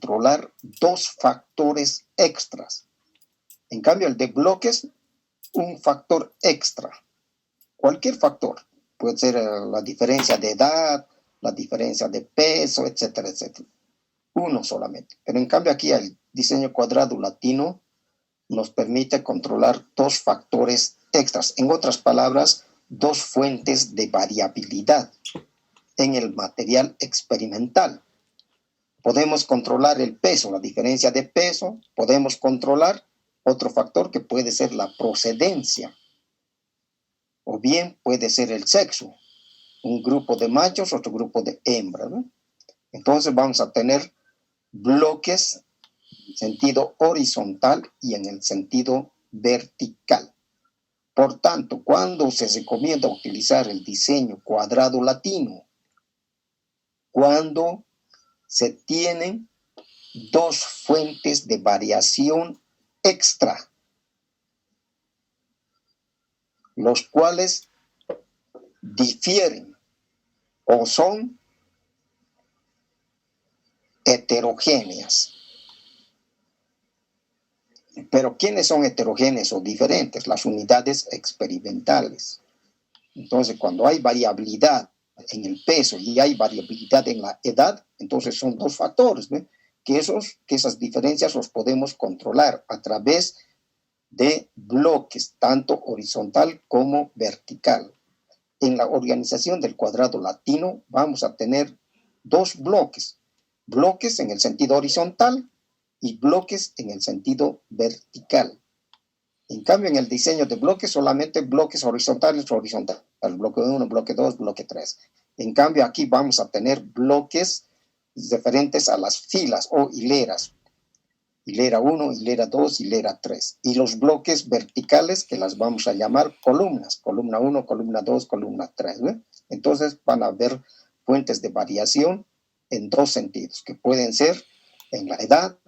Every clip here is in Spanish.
controlar dos factores extras. En cambio, el de bloques, un factor extra. Cualquier factor. Puede ser la diferencia de edad, la diferencia de peso, etcétera, etcétera. Uno solamente. Pero en cambio aquí el diseño cuadrado latino nos permite controlar dos factores extras. En otras palabras, dos fuentes de variabilidad en el material experimental. Podemos controlar el peso, la diferencia de peso. Podemos controlar otro factor que puede ser la procedencia. O bien puede ser el sexo. Un grupo de machos, otro grupo de hembras, ¿no? Entonces vamos a tener bloques en sentido horizontal y en el sentido vertical. Por tanto, cuando se recomienda utilizar el diseño cuadrado latino, cuando se tienen dos fuentes de variación extra, los cuales difieren o son heterogéneas. Pero ¿quiénes son heterogéneas o diferentes? Las unidades experimentales. Entonces, cuando hay variabilidad en el peso y hay variabilidad en la edad, entonces son dos factores, ¿no? Que esas diferencias los podemos controlar a través de bloques, tanto horizontal como vertical. En la organización del cuadrado latino vamos a tener dos bloques. Bloques en el sentido horizontal y bloques en el sentido vertical. En cambio, en el diseño de bloques, solamente bloques horizontales, bloque 1, bloque 2, bloque 3. En cambio, aquí vamos a tener bloques referentes a las filas o hileras. Hilera 1, hilera 2, hilera 3. Y los bloques verticales que las vamos a llamar columnas. Columna 1, columna 2, columna 3. ¿Ve? Entonces van a haber fuentes de variación en dos sentidos, que pueden ser en la edad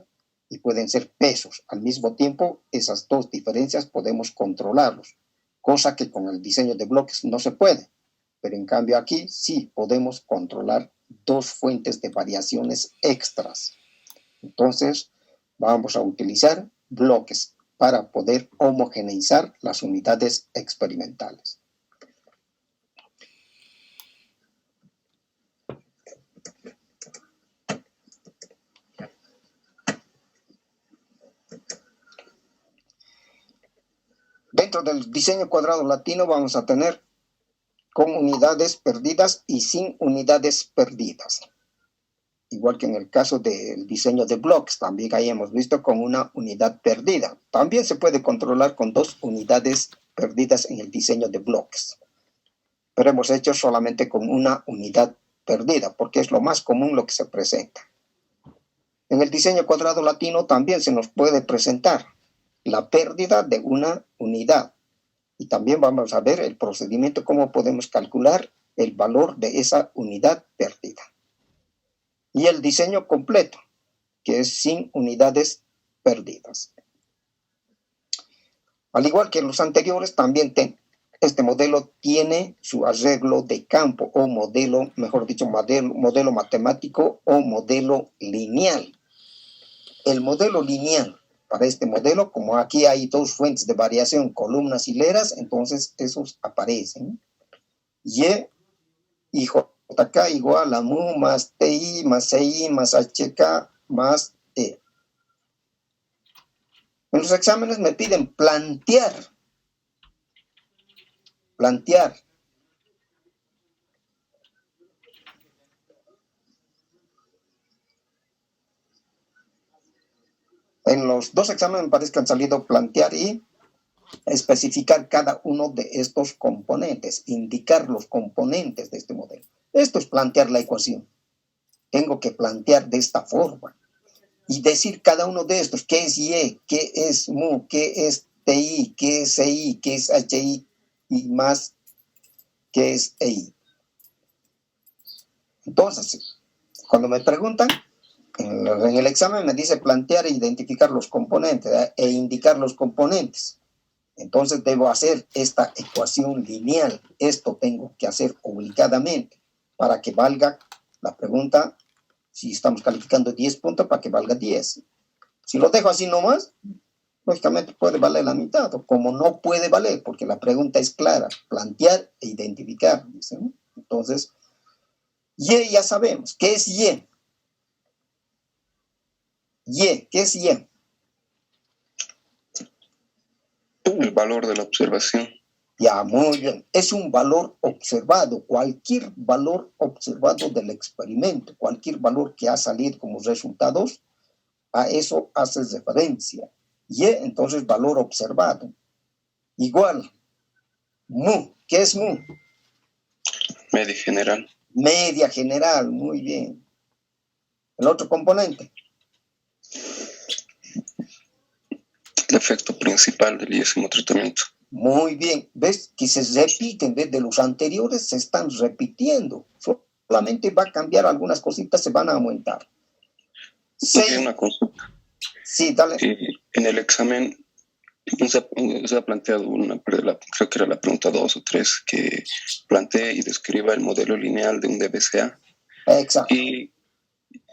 y pueden ser pesos. Al mismo tiempo, esas dos diferencias podemos controlarlos, cosa que con el diseño de bloques no se puede. Pero en cambio aquí sí podemos controlar dos fuentes de variaciones extras. Entonces, vamos a utilizar bloques para poder homogeneizar las unidades experimentales. Dentro del diseño cuadrado latino vamos a tener con unidades perdidas y sin unidades perdidas. Igual que en el caso del diseño de bloques, también ahí hemos visto con una unidad perdida. También se puede controlar con dos unidades perdidas en el diseño de bloques. Pero hemos hecho solamente con una unidad perdida, porque es lo más común lo que se presenta. En el diseño cuadrado latino también se nos puede presentar la pérdida de una unidad. Y también vamos a ver el procedimiento, cómo podemos calcular el valor de esa unidad perdida. Y el diseño completo, que es sin unidades perdidas. Al igual que los anteriores, también este modelo tiene su arreglo de campo o modelo, mejor dicho, modelo matemático o modelo lineal. El modelo lineal, para este modelo, como aquí hay dos fuentes de variación, columnas, hileras, entonces esos aparecen. Y JK igual a mu más TI más CI más HK más E. En los exámenes me piden plantear. En los dos exámenes me parece que han salido plantear y especificar cada uno de estos componentes, indicar los componentes de este modelo. Esto es plantear la ecuación. Tengo que plantear de esta forma y decir cada uno de estos, qué es Y, qué es mu, qué es TI, qué es CI, qué es HI y más qué es EI. Entonces, cuando me preguntan, en el examen me dice plantear e identificar los componentes e indicar los componentes. Entonces debo hacer esta ecuación lineal. Esto tengo que hacer obligadamente para que valga la pregunta Si estamos calificando 10 puntos para que valga 10. Si lo dejo así nomás, lógicamente puede valer la mitad, o como no puede valer, porque la pregunta es clara, plantear e identificar, dice, ¿no? Entonces, Y ya sabemos, ¿qué es Y? Y, ¿qué es Y? El valor de la observación. Ya, muy bien. Es un valor observado, cualquier valor observado del experimento, cualquier valor que ha salido como resultados, a eso hace referencia. Y, entonces, valor observado. Igual, mu, ¿qué es mu? Media general. Media general, muy bien. El otro componente. El efecto principal del 10º tratamiento. Muy bien. ¿Ves que se repiten? ¿Ves? De los anteriores se están repitiendo. Solamente va a cambiar algunas cositas, se van a aumentar. Sí, una consulta. Sí, dale. En el examen se ha planteado creo que era la pregunta 2 o 3, que plantee y describa el modelo lineal de un DBCA. Exacto. Y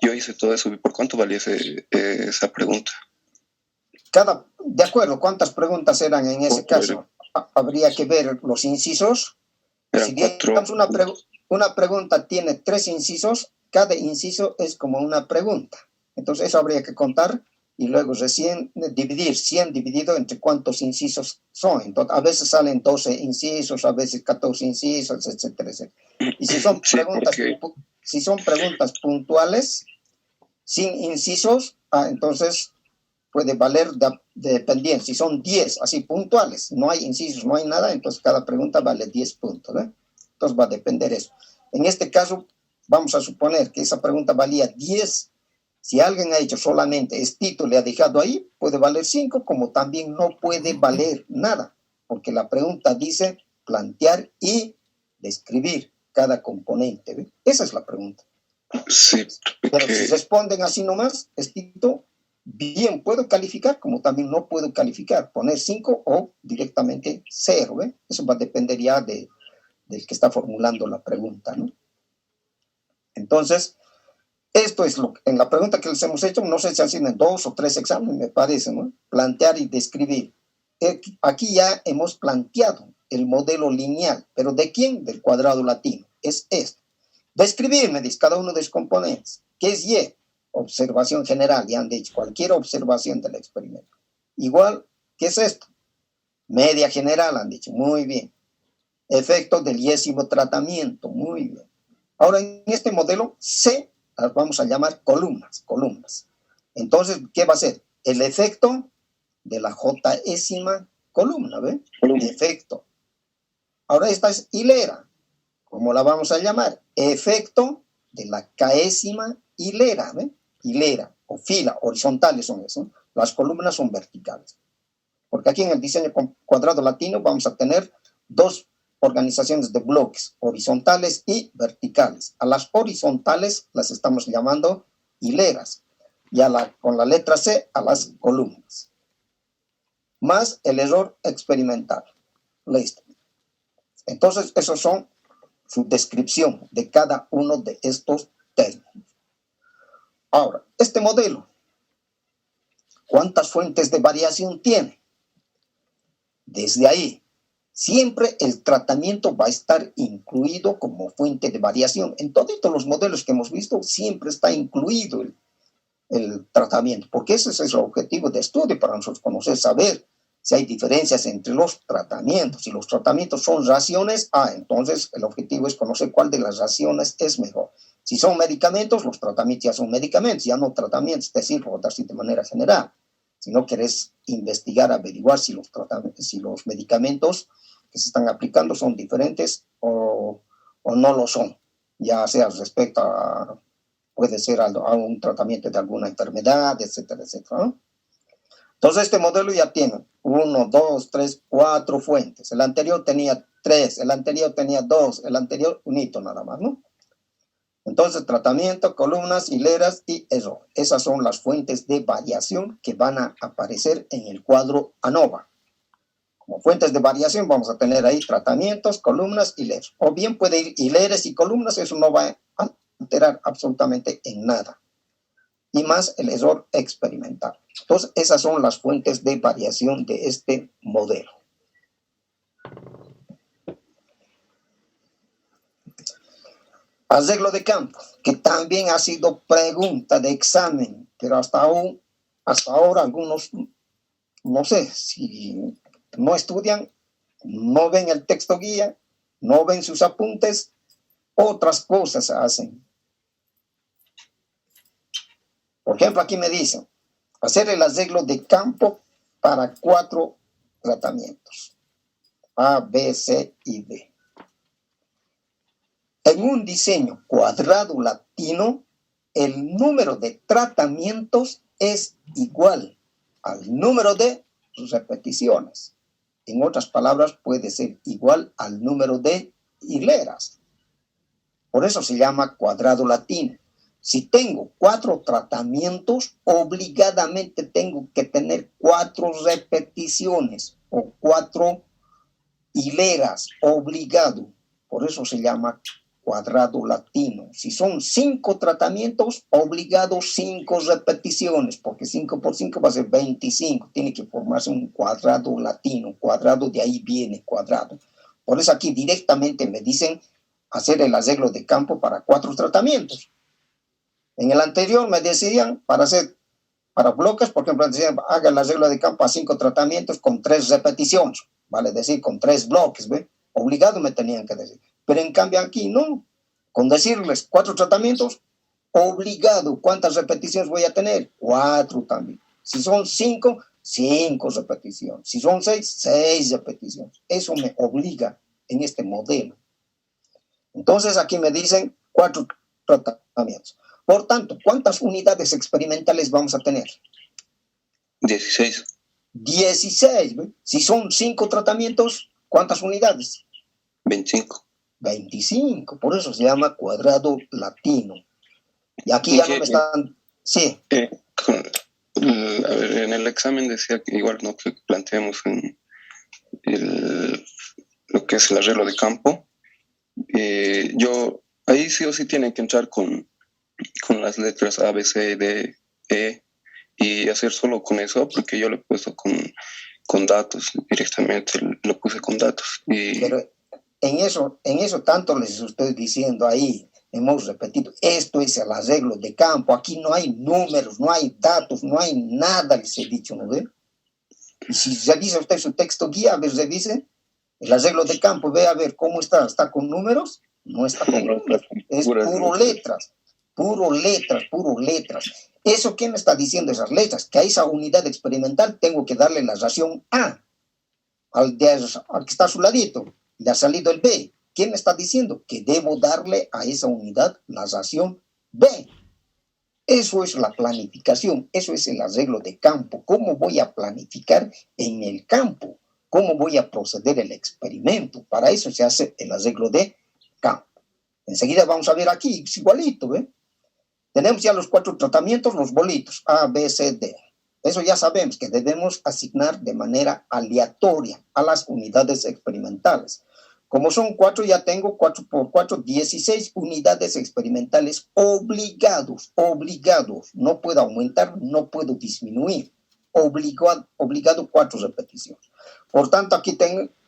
yo hice todo eso. ¿Por cuánto valía esa pregunta? De acuerdo, ¿cuántas preguntas eran en ese caso? Habría que ver los incisos. Eran Si 4. digamos una pregunta tiene 3 incisos, cada inciso es como una pregunta. Entonces eso habría que contar y luego recién dividir 100 dividido entre cuántos incisos son. Entonces, a veces salen 12 incisos, a veces 14 incisos, etcétera, etcétera. Y si son preguntas, si son preguntas puntuales, sin incisos, entonces puede valer dependiendo. Si son 10 así puntuales, no hay incisos, no hay nada, entonces cada pregunta vale 10 puntos. Entonces va a depender eso. En este caso, vamos a suponer que esa pregunta valía 10. Si alguien ha hecho solamente estito, le ha dejado ahí, puede valer 5, como también no puede valer nada, porque la pregunta dice plantear y describir cada componente. ¿Ve? Esa es la pregunta. Sí, pero si responden así nomás, estito, bien puedo calificar, como también no puedo calificar, poner 5 o directamente 0. ¿Ve? Eso va a depender ya del que está formulando la pregunta, ¿no? Entonces, esto es en la pregunta que les hemos hecho, no sé si han sido en 2 o 3 exámenes, me parece, ¿no? Plantear y describir. Aquí ya hemos planteado el modelo lineal, pero ¿de quién? Del cuadrado latino. Es esto. Describir, me dice, cada uno de los componentes. ¿Qué es Y? Observación general, ya han dicho, cualquier observación del experimento. Igual, ¿qué es esto? Media general, han dicho, muy bien. Efectos del 10º tratamiento, muy bien. Ahora, en este modelo, C las vamos a llamar columnas. Entonces, ¿qué va a ser? El efecto de la J-ésima columna, ¿ve? Efecto. Ahora esta es hilera. ¿Cómo la vamos a llamar? Efecto de la K-ésima hilera, ¿ve? Hilera o fila, horizontales son eso. Las columnas son verticales. Porque aquí en el diseño cuadrado latino vamos a tener 2 organizaciones de bloques, horizontales y verticales. A las horizontales las estamos llamando hileras y con la letra C a las columnas. Más el error experimental. Listo. Entonces, esos son su descripción de cada uno de estos términos. Ahora, este modelo, ¿cuántas fuentes de variación tiene? Desde ahí, siempre el tratamiento va a estar incluido como fuente de variación. En todos los modelos que hemos visto, siempre está incluido el tratamiento, porque ese es el objetivo de estudio para nosotros conocer, saber si hay diferencias entre los tratamientos. Si los tratamientos son raciones, entonces el objetivo es conocer cuál de las raciones es mejor. Si son medicamentos, los tratamientos ya son medicamentos, ya no tratamientos, es decir, por decir de manera general. Si no querés investigar, averiguar si los medicamentos que se están aplicando son diferentes o no lo son, ya sea respecto a, puede ser a un tratamiento de alguna enfermedad, etcétera, etcétera, ¿no? Entonces este modelo ya tiene 1, 2, 3, 4 fuentes. El anterior tenía 3, el anterior tenía 2, el anterior un hito nada más, ¿no? Entonces, tratamiento, columnas, hileras y error. Esas son las fuentes de variación que van a aparecer en el cuadro ANOVA. Como fuentes de variación vamos a tener ahí tratamientos, columnas, hileras. O bien puede ir hileras y columnas, eso no va a alterar absolutamente en nada. Y más el error experimental. Entonces, esas son las fuentes de variación de este modelo. Arreglo de campo, que también ha sido pregunta de examen, pero hasta ahora algunos, no sé, si no estudian, no ven el texto guía, no ven sus apuntes, otras cosas hacen. Por ejemplo, aquí me dicen, hacer el arreglo de campo para 4 tratamientos, A, B, C y D. En un diseño cuadrado latino, el número de tratamientos es igual al número de repeticiones. En otras palabras, puede ser igual al número de hileras. Por eso se llama cuadrado latino. Si tengo 4 tratamientos, obligadamente tengo que tener 4 repeticiones o 4 hileras, obligado. Por eso se llama cuadrado latino. Si son 5 tratamientos, obligado 5 repeticiones, porque 5 por 5 va a ser 25. Tiene que formarse un cuadrado latino. Cuadrado, de ahí viene cuadrado. Por eso aquí directamente me dicen hacer el arreglo de campo para 4 tratamientos. En el anterior me decían para bloques, por ejemplo, decían haga el arreglo de campo a 5 tratamientos con 3 repeticiones. Vale decir, con 3 bloques, ¿ve? Obligado me tenían que decir. Pero en cambio aquí no. Con decirles 4 tratamientos, obligado. ¿Cuántas repeticiones voy a tener? 4 también. Si son 5, 5 repeticiones. Si son 6, 6 repeticiones. Eso me obliga en este modelo. Entonces aquí me dicen 4 tratamientos. Por tanto, ¿cuántas unidades experimentales vamos a tener? 16. 16. ¿Ve? Si son 5 tratamientos, ¿cuántas unidades? 25. 25. Por eso se llama cuadrado latino. Y aquí ya no me están... Sí. A ver, en el examen decía que igual no que planteemos en lo que es el arreglo de campo. Ahí sí o sí tienen que entrar con las letras A, B, C, D, E y hacer solo con eso, porque yo lo he puesto con datos directamente, lo puse con datos. Pero en eso tanto les estoy diciendo ahí, hemos repetido, esto es el arreglo de campo, aquí no hay números, no hay datos, no hay nada, les he dicho, ¿no ve? Y si revisa usted su texto guía, a ver, revise el arreglo de campo, ve a ver cómo está con números, no está con números, es puro letras. Puro letras. ¿Eso qué me está diciendo esas letras? Que a esa unidad experimental tengo que darle la ración A, al que está a su ladito, le ha salido el B. ¿Quién me está diciendo? Que debo darle a esa unidad la ración B. Eso es la planificación, eso es el arreglo de campo. ¿Cómo voy a planificar en el campo? ¿Cómo voy a proceder el experimento? Para eso se hace el arreglo de campo. Enseguida vamos a ver aquí, es igualito, ¿ve? Tenemos ya los 4 tratamientos, los bolitos, A, B, C, D. Eso ya sabemos que debemos asignar de manera aleatoria a las unidades experimentales. Como son 4, ya tengo 4 por 4, 16 unidades experimentales obligados. No puedo aumentar, no puedo disminuir. Obligado 4 repeticiones. Por tanto, aquí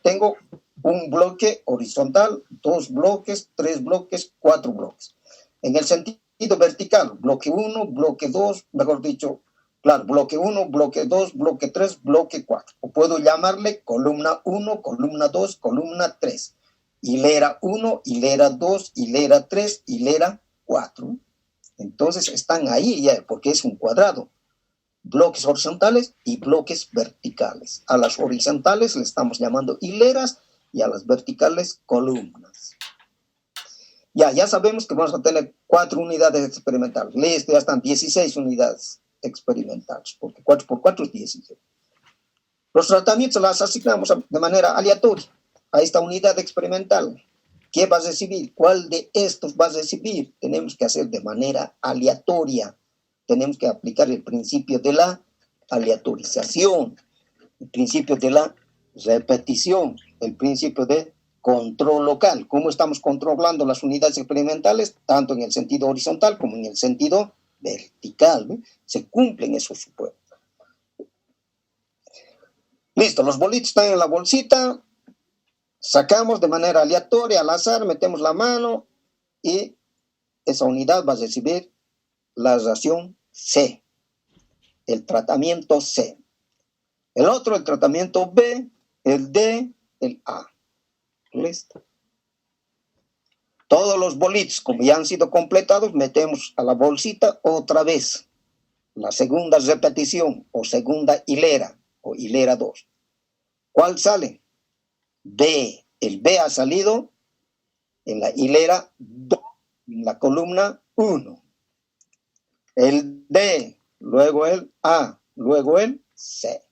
tengo un bloque horizontal, 2 bloques, 3 bloques, 4 bloques. En el sentido vertical, bloque 1, bloque 2, mejor dicho, claro, bloque 1, bloque 2, bloque 3, bloque 4. O puedo llamarle columna 1, columna 2, columna 3. Hilera 1, hilera 2, hilera 3, hilera 4. Entonces están ahí ya, porque es un cuadrado. Bloques horizontales y bloques verticales. A las horizontales le estamos llamando hileras y a las verticales columnas. Ya sabemos que vamos a tener 4 unidades experimentales. Listo, ya están 16 unidades experimentales, porque 4 por 4 es 16. Los tratamientos las asignamos de manera aleatoria a esta unidad experimental. ¿Qué va a recibir? ¿Cuál de estos va a recibir? Tenemos que hacer de manera aleatoria. Tenemos que aplicar el principio de la aleatorización, el principio de la repetición, el principio de control local. ¿Cómo estamos controlando las unidades experimentales? Tanto en el sentido horizontal como en el sentido vertical, ¿no? Se cumplen esos supuestos. Listo, los bolitos están en la bolsita, sacamos de manera aleatoria, al azar, metemos la mano y esa unidad va a recibir la ración C, el tratamiento C. El otro, el tratamiento B, el D, el A. Listo. Todos los bolitos, como ya han sido completados, metemos a la bolsita otra vez. La segunda repetición o segunda hilera o hilera 2. ¿Cuál sale? B. El B ha salido en la hilera 2, en la columna 1. El D, luego el A, luego el C.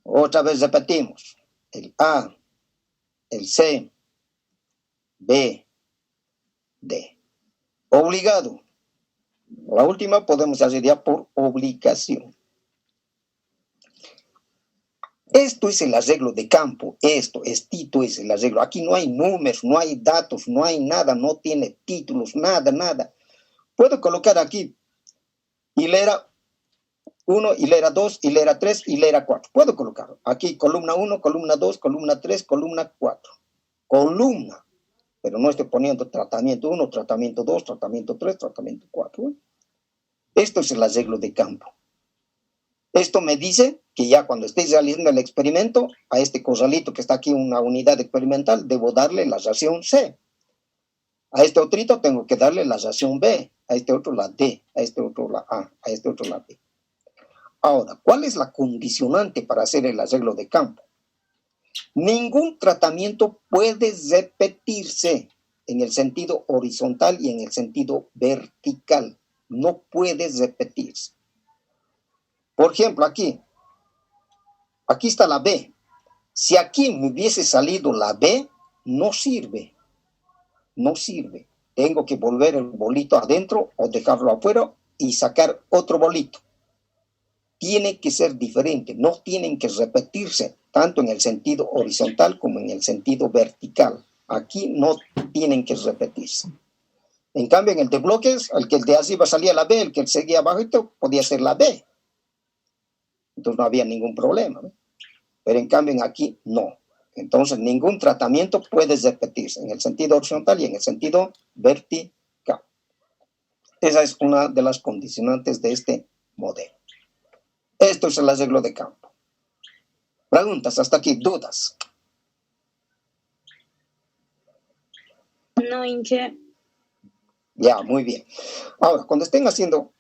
Otra vez repetimos. El A, el C, B, D. Obligado. La última podemos hacer ya por obligación. Esto es el arreglo de campo. Esto es el arreglo. Aquí no hay números, no hay datos, no hay nada, no tiene títulos, nada. Puedo colocar aquí hilera 1, hilera 2, hilera 3, hilera 4. Puedo colocar aquí columna 1, columna 2, columna 3, columna 4. Columna. Pero no estoy poniendo tratamiento 1, tratamiento 2, tratamiento 3, tratamiento 4. Esto es el arreglo de campo. Esto me dice que ya cuando esté realizando el experimento, a este corralito que está aquí, una unidad experimental, debo darle la ración C. A este otrito tengo que darle la ración B, a este otro la D, a este otro la A, a este otro la B. Ahora, ¿cuál es la condicionante para hacer el arreglo de campo? Ningún tratamiento puede repetirse en el sentido horizontal y en el sentido vertical. No puede repetirse. Por ejemplo, aquí está la B. Si aquí me hubiese salido la B, no sirve. No sirve. Tengo que volver el bolito adentro o dejarlo afuera y sacar otro bolito. Tiene que ser diferente. No tienen que repetirse tanto en el sentido horizontal como en el sentido vertical. Aquí no tienen que repetirse. En cambio, en el de bloques, el que el de arriba salía la B, el que seguía abajito podía ser la B. Entonces no había ningún problema, ¿no? Pero en cambio aquí no. Entonces ningún tratamiento puede repetirse en el sentido horizontal y en el sentido vertical. Esa es una de las condicionantes de este modelo. Esto es el arreglo de campo. Preguntas hasta aquí, dudas. No, Inge. Ya, muy bien. Ahora, cuando estén haciendo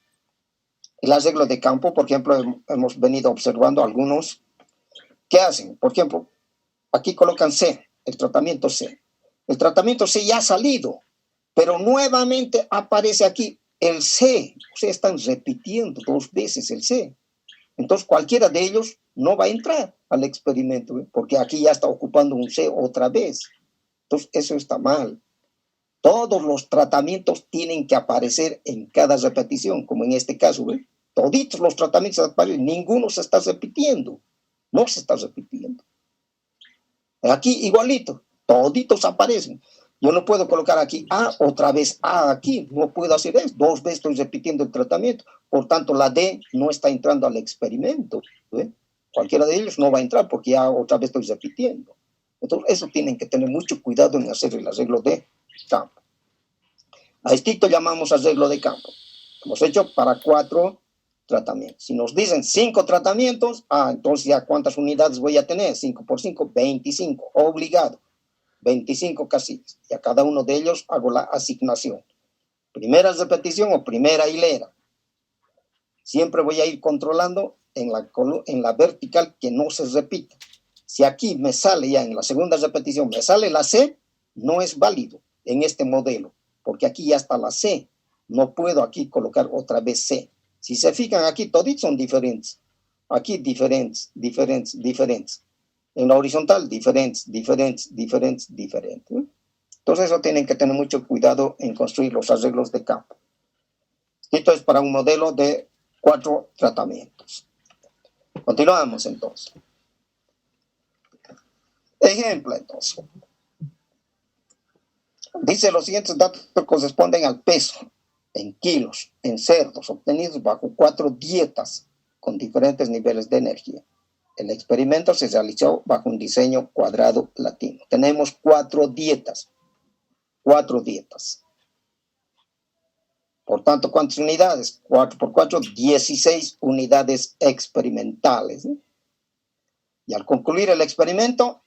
el arreglo de campo, por ejemplo, hemos venido observando algunos que hacen. Por ejemplo, aquí colocan C, el tratamiento C. El tratamiento C ya ha salido, pero nuevamente aparece aquí el C. O sea, están repitiendo 2 veces el C. Entonces, cualquiera de ellos no va a entrar al experimento, ¿eh? Porque aquí ya está ocupando un C otra vez. Entonces, eso está mal. Todos los tratamientos tienen que aparecer en cada repetición, como en este caso, ¿eh? Toditos los tratamientos aparecen, ninguno se está repitiendo. No se está repitiendo. Aquí igualito, toditos aparecen. Yo no puedo colocar aquí A, otra vez A aquí. No puedo hacer eso. 2 veces estoy repitiendo el tratamiento. Por tanto, la D no está entrando al experimento, ¿eh? Cualquiera de ellos no va a entrar porque ya otra vez estoy repitiendo. Entonces, eso tienen que tener mucho cuidado en hacer el arreglo de campo. A esto llamamos arreglo de campo. Hemos hecho para 4 tratamientos. Si nos dicen 5 tratamientos, entonces ya ¿cuántas unidades voy a tener? 5 por 5, 25, obligado. 25 casillas. Y a cada uno de ellos hago la asignación. Primera repetición o primera hilera. Siempre voy a ir controlando en la vertical que no se repita. Si aquí me sale ya en la segunda repetición, me sale la C, no es válido en este modelo, porque aquí ya está la C. No puedo aquí colocar otra vez C. Si se fijan aquí, todos son diferentes. Aquí diferentes. En la horizontal, diferentes. Entonces eso tienen que tener mucho cuidado en construir los arreglos de campo. Esto es para un modelo de 4 tratamientos. Continuamos entonces. Ejemplo, entonces. Dice los siguientes datos corresponden al peso en kilos, en cerdos, obtenidos bajo 4 dietas con diferentes niveles de energía. El experimento se realizó bajo un diseño cuadrado latino. Tenemos 4 dietas. 4 dietas. Por tanto, ¿cuántas unidades? 4 por 4, 16 unidades experimentales. Y al concluir el experimento,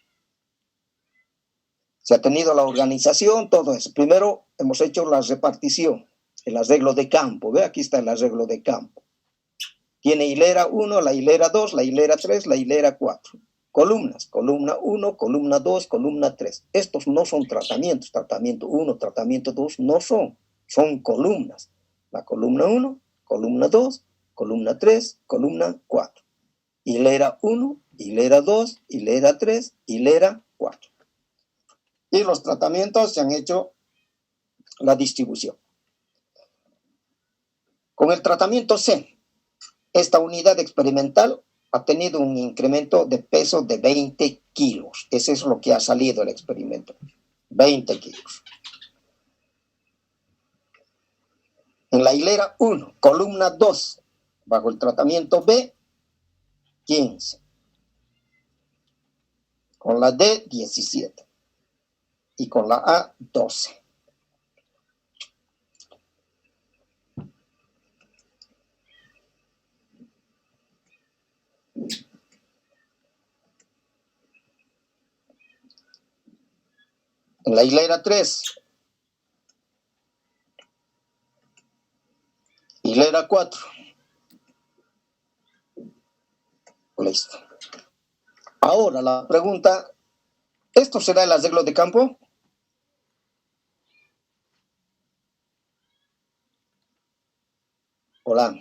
se ha tenido la organización, todo eso. Primero hemos hecho la repartición, el arreglo de campo. ¿Ve? Aquí está el arreglo de campo. Tiene hilera 1, la hilera 2, la hilera 3, la hilera 4. Columnas, columna 1, columna 2, columna 3. Estos no son tratamientos. Tratamiento 1, tratamiento 2 no son. Son columnas. La columna 1, columna 2, columna 3, columna 4. Hilera 1, hilera 2, hilera 3, hilera 4. Y los tratamientos se han hecho la distribución. Con el tratamiento C, esta unidad experimental ha tenido un incremento de peso de 20 kilos. Ese es lo que ha salido del experimento. 20 kilos. En la hilera 1, columna 2, bajo el tratamiento B, 15. Con la D, 17. Y con la A, 12. En la hilera 3, hilera 4. Listo. Ahora la pregunta, ¿esto será el arreglo de campo? Hola.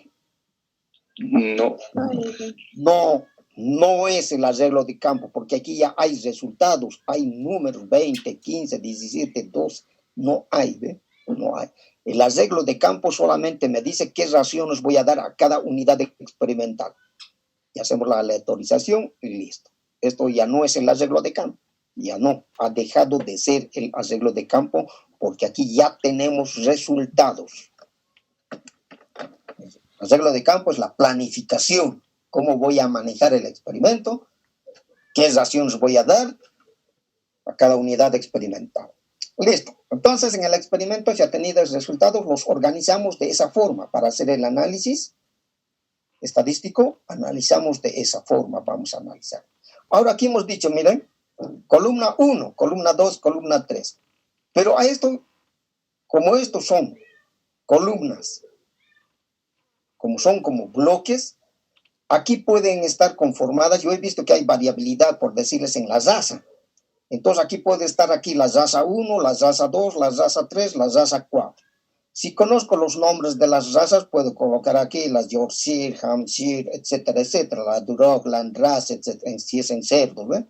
No. No es el arreglo de campo, porque aquí ya hay resultados, hay números 20, 15, 17, 12, no hay, ¿ve? No hay. El arreglo de campo solamente me dice qué raciones voy a dar a cada unidad experimental. Y hacemos la aleatorización y listo. Esto ya no es el arreglo de campo, ya no, ha dejado de ser el arreglo de campo porque aquí ya tenemos resultados. El arreglo de campo es la planificación, cómo voy a manejar el experimento, qué raciones voy a dar a cada unidad experimental. Listo. Entonces, en el experimento ya tenidos resultados, los organizamos de esa forma para hacer el análisis estadístico. Analizamos de esa forma, vamos a analizar. Ahora aquí hemos dicho, miren, columna 1, columna 2, columna 3. Pero a esto, como estos son columnas, como son como bloques, aquí pueden estar conformadas. Yo he visto que hay variabilidad, por decirles, en la raza. Entonces aquí puede estar aquí la raza 1, la raza 2, la raza 3, la raza 4. Si conozco los nombres de las razas, puedo colocar aquí las Yorkshire, Hampshire, etcétera, etcétera, la Duroc, Landrace, etcétera, si es en cerdo, ¿ve?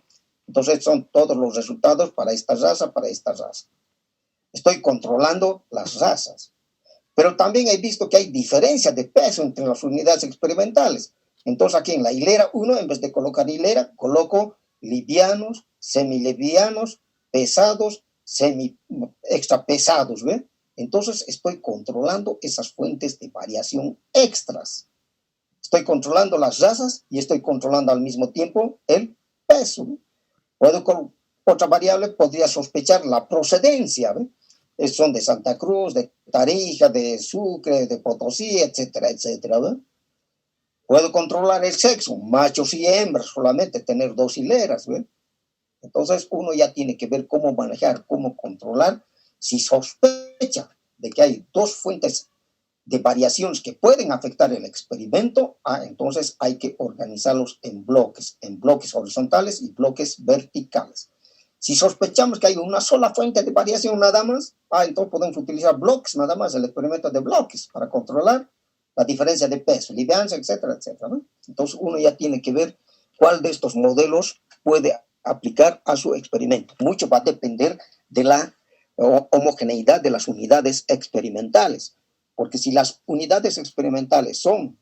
Entonces son todos los resultados para esta raza, para esta raza. Estoy controlando las razas. Pero también he visto que hay diferencia de peso entre las unidades experimentales. Entonces aquí en la hilera 1, en vez de colocar hilera, coloco livianos, semilivianos, pesados, extra pesados, ¿ve? Entonces estoy controlando esas fuentes de variación extras. Estoy controlando las razas y estoy controlando al mismo tiempo el peso. Puedo con otra variable, podría sospechar la procedencia, ¿ve? Son de Santa Cruz, de Tarija, de Sucre, de Potosí, etcétera, etcétera, ¿ve? Puedo controlar el sexo, machos y hembras, solamente tener 2 hileras, ¿ve? Entonces uno ya tiene que ver cómo manejar, cómo controlar. Si sospecha de que hay 2 fuentes de variaciones que pueden afectar el experimento, entonces hay que organizarlos en bloques horizontales y bloques verticales. Si sospechamos que hay una sola fuente de variación nada más, entonces podemos utilizar bloques nada más, el experimento de bloques para controlar la diferencia de peso, livianza, etcétera, etcétera, ¿no? Entonces uno ya tiene que ver cuál de estos modelos puede aplicar a su experimento. Mucho va a depender de la homogeneidad de las unidades experimentales, porque si las unidades experimentales son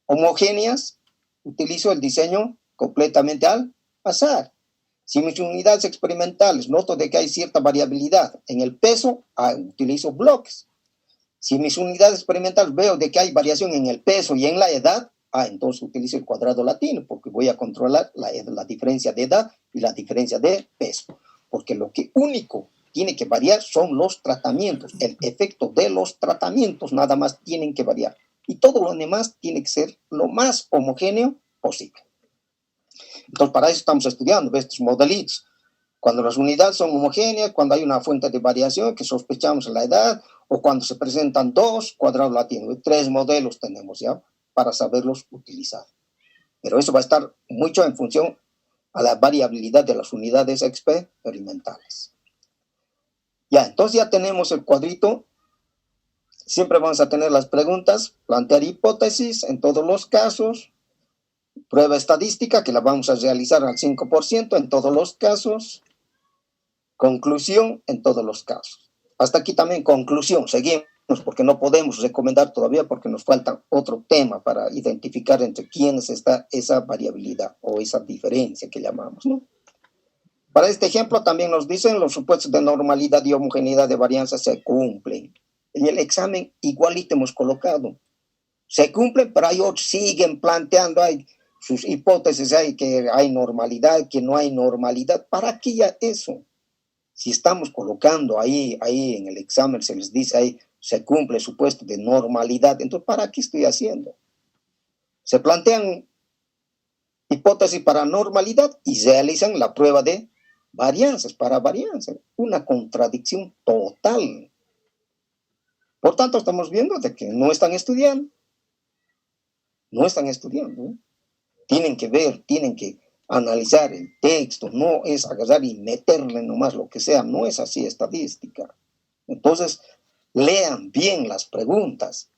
homogéneas, utilizo el diseño completamente al azar. Si mis unidades experimentales noto de que hay cierta variabilidad en el peso, utilizo bloques. Si mis unidades experimentales veo de que hay variación en el peso y en la edad, entonces utilizo el cuadrado latino, porque voy a controlar la diferencia de edad y la diferencia de peso. Porque lo que único tiene que variar son los tratamientos. El efecto de los tratamientos nada más tienen que variar. Y todo lo demás tiene que ser lo más homogéneo posible. Entonces, para eso estamos estudiando estos modelitos. Cuando las unidades son homogéneas, cuando hay una fuente de variación que sospechamos en la edad, o cuando se presentan dos cuadrados latinos. 3 modelos tenemos ya para saberlos utilizar. Pero eso va a estar mucho en función a la variabilidad de las unidades experimentales. Ya, entonces ya tenemos el cuadrito. Siempre vamos a tener las preguntas, plantear hipótesis en todos los casos, prueba estadística que la vamos a realizar al 5% en todos los casos, conclusión en todos los casos. Hasta aquí también conclusión, seguimos porque no podemos recomendar todavía porque nos falta otro tema para identificar entre quiénes está esa variabilidad o esa diferencia que llamamos, ¿no? Para este ejemplo también nos dicen los supuestos de normalidad y homogeneidad de varianza se cumplen. En el examen igualito hemos colocado. Se cumplen, pero hay otros siguen planteando, hay sus hipótesis, hay que hay normalidad, que no hay normalidad. ¿Para qué ya eso? Si estamos colocando ahí en el examen se les dice ahí, se cumple el supuesto de normalidad, entonces ¿para qué estoy haciendo? Se plantean hipótesis para normalidad y realizan la prueba de varianzas para varianza. Una contradicción total. Por tanto, estamos viendo de que no están estudiando. No están estudiando, ¿no? Tienen que ver, tienen que analizar el texto, no es agarrar y meterle nomás lo que sea, no es así estadística. Entonces, lean bien las preguntas.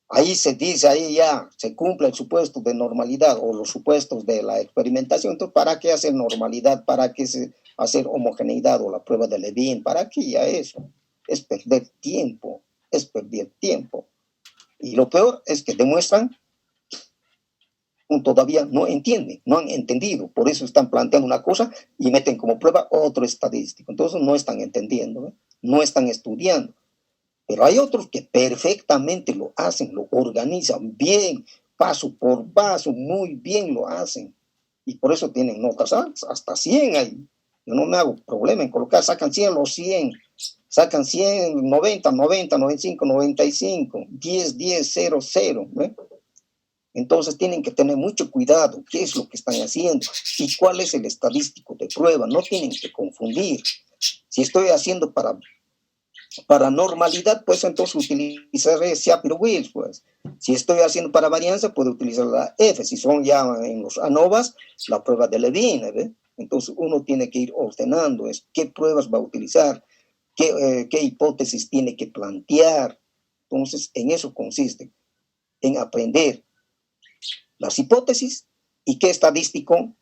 Ahí se dice, ahí ya se cumple el supuesto de normalidad o los supuestos de la experimentación. Entonces, ¿para qué hacer normalidad? ¿Para qué hacer homogeneidad o la prueba de Levin? ¿Para qué ya eso? Es perder tiempo, es perder tiempo. Y lo peor es que demuestran todavía no entienden, no han entendido, por eso están planteando una cosa y meten como prueba otro estadístico. Entonces no están entendiendo, no están estudiando. Pero hay otros que perfectamente lo hacen, lo organizan bien, paso por paso, muy bien lo hacen. Y por eso tienen notas altas, hasta 100 ahí. Yo no me hago problema en colocar, sacan 100 los 100, sacan 100, 90, 90, 95, 95, 10, 10, 0, 0, ¿no? Entonces tienen que tener mucho cuidado qué es lo que están haciendo y cuál es el estadístico de prueba. No tienen que confundir. Si estoy haciendo para normalidad, pues entonces utilizaré Shapiro-Wills, pues. Si estoy haciendo para varianza, puedo utilizar la F. Si son ya en los ANOVAs, la prueba de Levin, ¿ve? Entonces uno tiene que ir ordenando qué pruebas va a utilizar, qué hipótesis tiene que plantear. Entonces en eso consiste, en aprender las hipótesis y qué estadístico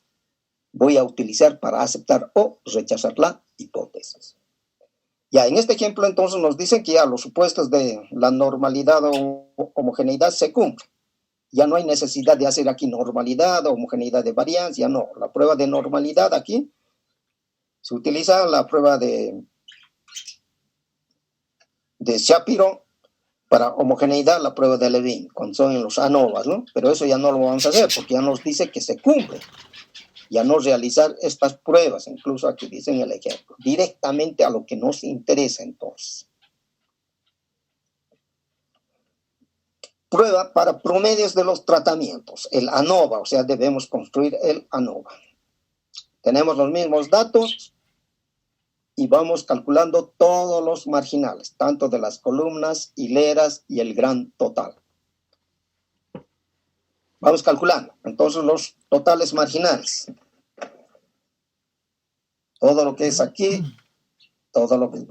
voy a utilizar para aceptar o rechazar la hipótesis. Ya, en este ejemplo entonces nos dicen que ya los supuestos de la normalidad o homogeneidad se cumplen. Ya no hay necesidad de hacer aquí normalidad o homogeneidad de varianza, no. La prueba de normalidad aquí se utiliza la prueba de Shapiro. Para homogeneidad, la prueba de Levin, cuando son en los ANOVAs, ¿no? Pero eso ya no lo vamos a hacer porque ya nos dice que se cumple. Ya no realizar estas pruebas, incluso aquí dicen el ejemplo, directamente a lo que nos interesa entonces. Prueba para promedios de los tratamientos, el ANOVA, o sea, debemos construir el ANOVA. Tenemos los mismos datos y vamos calculando todos los marginales, tanto de las columnas, hileras y el gran total. Vamos calculando, entonces los totales marginales. Todo lo que es aquí, todo lo que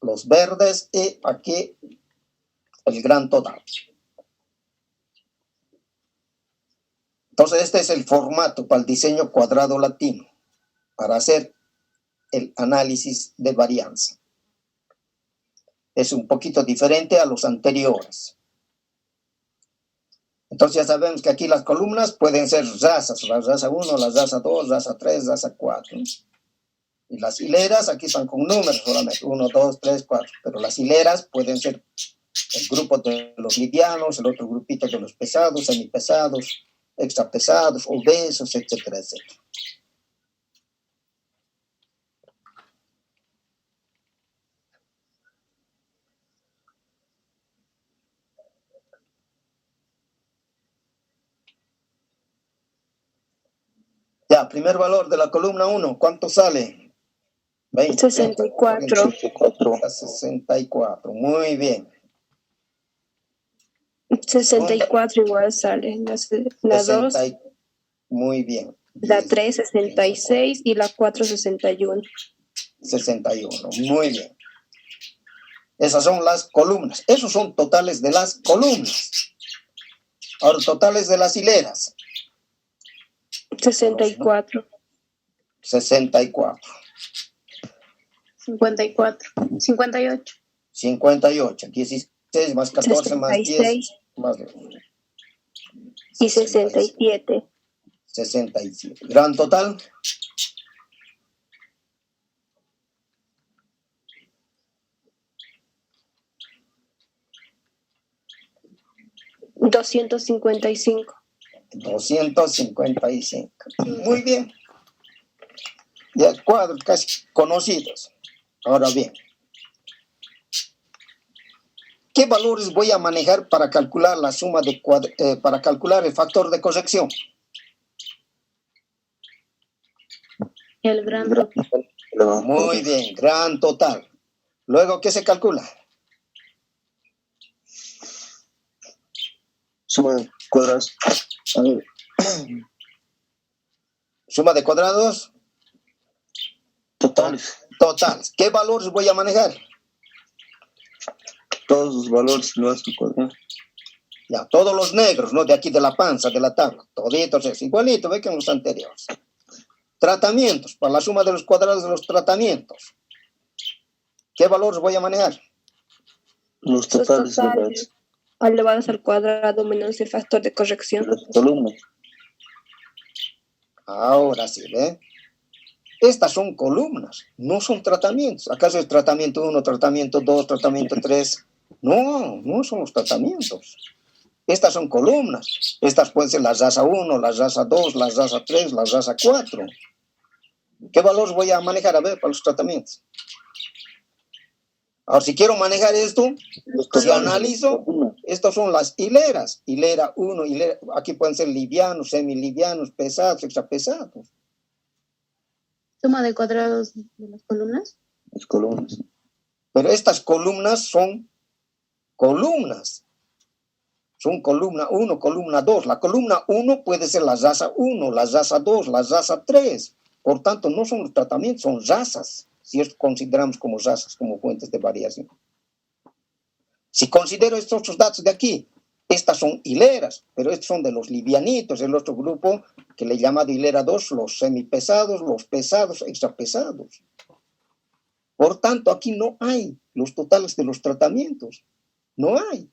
los verdes y aquí el gran total. Entonces este es el formato para el diseño cuadrado latino, para hacer el análisis de varianza. Es un poquito diferente a los anteriores. Entonces ya sabemos que aquí las columnas pueden ser razas, la raza 1, la raza 2, raza 3, raza 4. Y las hileras aquí están con números solamente, 1, 2, 3, 4. Pero las hileras pueden ser el grupo de los livianos, el otro grupito de los pesados, semipesados, extrapesados, obesos, etcétera, etcétera. Ya, primer valor de la columna 1, ¿cuánto sale? 20. 64. 64, muy bien. 64 igual sale. La 2, muy bien. la 3, 66 y la 4, 61. 61, muy bien. Esas son las columnas. Esos son totales de las columnas. Ahora, totales de las hileras. 64. 64. 54. 58. 58. 16 más 14 66. más 10 más 2. Y 67. 67. Gran total. $255. 255. Muy bien. Ya cuadros casi conocidos. Ahora bien, ¿qué valores voy a manejar para calcular la suma de para calcular el factor de corrección? El gran total. Muy bien, gran total. Luego, ¿qué se calcula? Suma de cuadrados. A ver, Suma de cuadrados. totales. Totales. ¿Qué valores voy a manejar? Todos los valores lo vas a cuadrar. Ya, todos los negros, ¿no? De aquí de la panza, de la tabla. Toditos es igualito, ve que en los anteriores. Tratamientos, para la suma de los cuadrados de los tratamientos. ¿Qué valores voy a manejar? Los totales de las Elevados al cuadrado menos el factor de corrección. columnas. Ahora sí, ¿ve? Estas son columnas, no son tratamientos. ¿Acaso es tratamiento 1, tratamiento 2, tratamiento 3? No, no son los tratamientos. Estas son columnas. Estas pueden ser la raza 1, la raza 2, la raza 3, la raza 4. ¿Qué valores voy a manejar? A ver, para los tratamientos. Ahora, si quiero manejar esto, si analizo, estas son las hileras. Hilera 1, hilera, aquí pueden ser livianos, semilivianos, pesados, extrapesados. Suma de cuadrados de las columnas. Las columnas. Pero estas columnas son columnas. Son columna 1, columna 2. La columna 1 puede ser la raza 1, la raza 2, la raza 3. Por tanto, no son los tratamientos, son razas. Si consideramos como razas, como fuentes de variación. Si considero estos otros datos de aquí, estas son hileras, pero estos son de los livianitos, el otro grupo que le llama de hilera 2, los semipesados, los pesados, extrapesados. Por tanto, aquí no hay los totales de los tratamientos. No hay.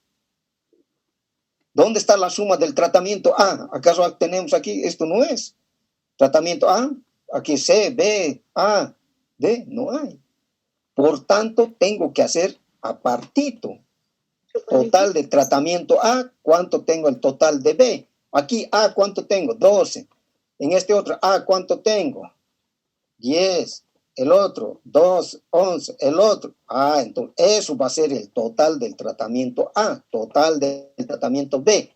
¿Dónde está la suma del tratamiento A? ¿Acaso tenemos aquí? Esto no es. Tratamiento A, aquí C, B, A, D, no hay. Por tanto, tengo que hacer apartito. Total de tratamiento A, ¿cuánto tengo el total de B? Aquí A, ¿cuánto tengo? 12. En este otro A, ¿cuánto tengo? 10. El otro, 2, 11. El otro, entonces eso va a ser el total del tratamiento A, total del tratamiento B,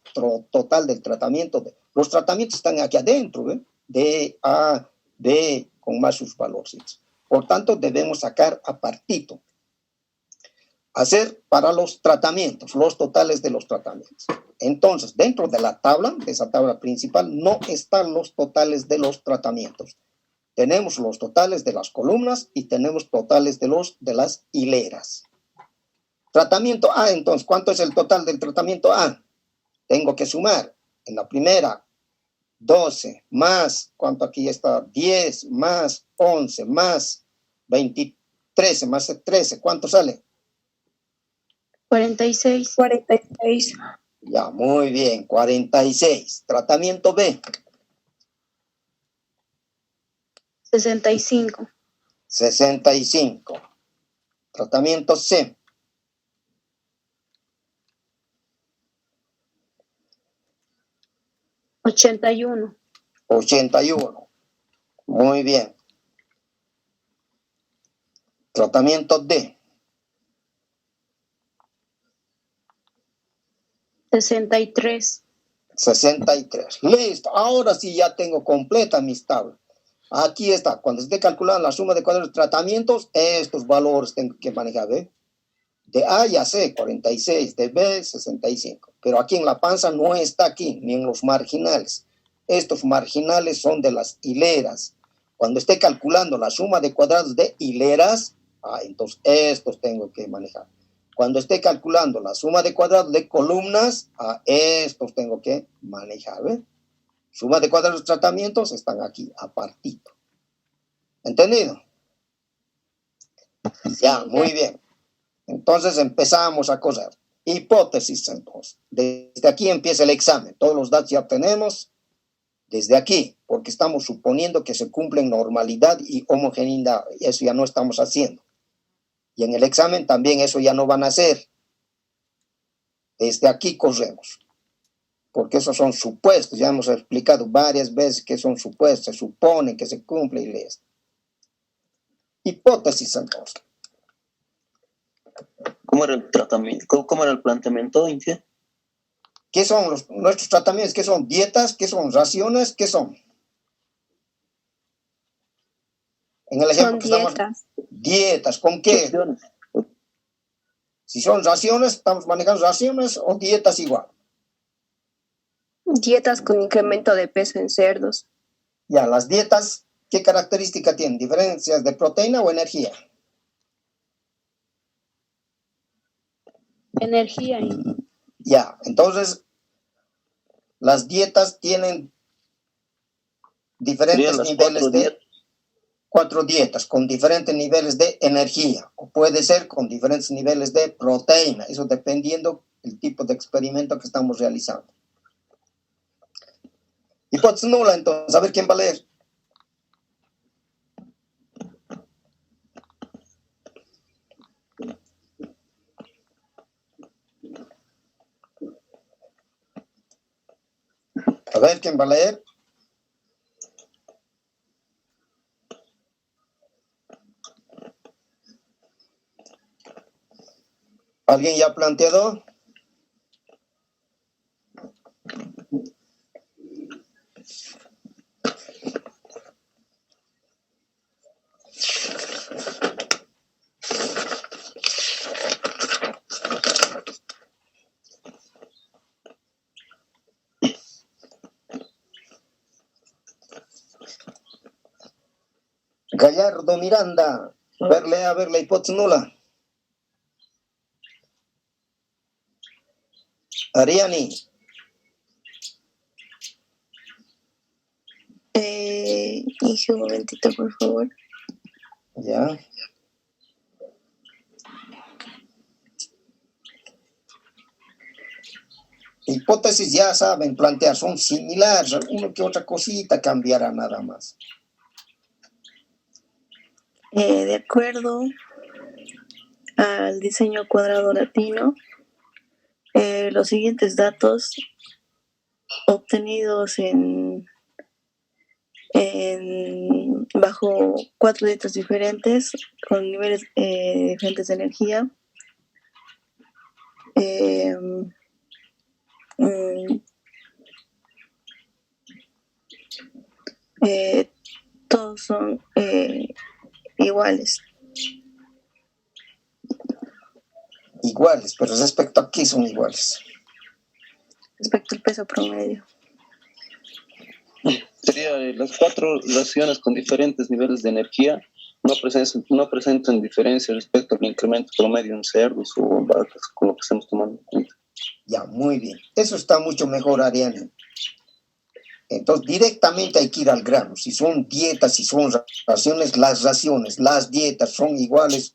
total del tratamiento D. Los tratamientos están aquí adentro, ¿eh? D, A, B, con más sus valores. Por tanto, debemos sacar apartito. Hacer para los tratamientos, los totales de los tratamientos. Entonces, dentro de la tabla, de esa tabla principal, no están los totales de los tratamientos. Tenemos los totales de las columnas y tenemos totales de las hileras. Tratamiento A, entonces, ¿cuánto es el total del tratamiento A? Tengo que sumar en la primera 12 más, ¿cuánto aquí está? 10 más 11 más 13 más 13, ¿cuánto sale? 46. 46. Ya, muy bien, 46. Tratamiento B. 65. 65. Tratamiento C. 81. 81. Muy bien. Tratamiento D. 63. 63. Listo. Ahora sí ya tengo completa mis tablas. Aquí está. Cuando esté calculando la suma de cuadrados de tratamientos, estos valores tengo que manejar. ¿Ve? De A ya sé, 46. De B, 65. Pero aquí en la panza no está aquí, ni en los marginales. Estos marginales son de las hileras. Cuando esté calculando la suma de cuadrados de hileras, entonces estos tengo que manejar. Cuando esté calculando la suma de cuadrados de columnas, estos tengo que manejar. ¿Ve? Suma de cuadrados de tratamientos están aquí, apartito. ¿Entendido? Ya, muy bien. Entonces empezamos a coser. Hipótesis, entonces. Desde aquí empieza el examen. Todos los datos ya tenemos. Desde aquí, porque estamos suponiendo que se cumplen normalidad y homogeneidad. Eso ya no estamos haciendo. Y en el examen también eso ya no van a hacer. Desde aquí cosemos. Porque esos son supuestos. Ya hemos explicado varias veces que son supuestos. Se supone que se cumple y lees. Hipótesis, entonces. ¿Cómo era el tratamiento? ¿Cómo era el planteamiento, Inge? ¿Qué son nuestros tratamientos? ¿Qué son dietas? ¿Qué son raciones? ¿Qué son? En el ejemplo que Son estamos... Dietas. ¿Con qué? Raciones. Si son raciones, estamos manejando raciones o dietas igual. Dietas con incremento de peso en cerdos. Ya, las dietas, ¿qué característica tienen? ¿Diferencias de proteína o energía? Energía. Ya, entonces, las dietas tienen diferentes niveles de... 4 dietas con diferentes niveles de energía, o puede ser con diferentes niveles de proteína, eso dependiendo del tipo de experimento que estamos realizando. Hipótesis nula, entonces, a ver quién va a leer. A ver quién va a leer. ¿Alguien ya ha planteado? Gallardo Miranda, a ver la hipótesis nula. Ariani. Dije un momentito, por favor. Ya. Hipótesis ya saben plantear, son similares, alguna que otra cosita cambiará nada más. De acuerdo al diseño cuadrado latino, los siguientes datos obtenidos bajo 4 dietas diferentes con niveles diferentes de energía. Todos son iguales. Iguales, pero respecto a qué son iguales. Respecto al peso promedio. Sería las 4 raciones con diferentes niveles de energía no presentan diferencia respecto al incremento promedio en cerdos o en vacas, con lo que estamos tomando en cuenta. Ya, muy bien. Eso está mucho mejor, Ariane. Entonces, directamente hay que ir al grano. Si son dietas, si son raciones, las dietas son iguales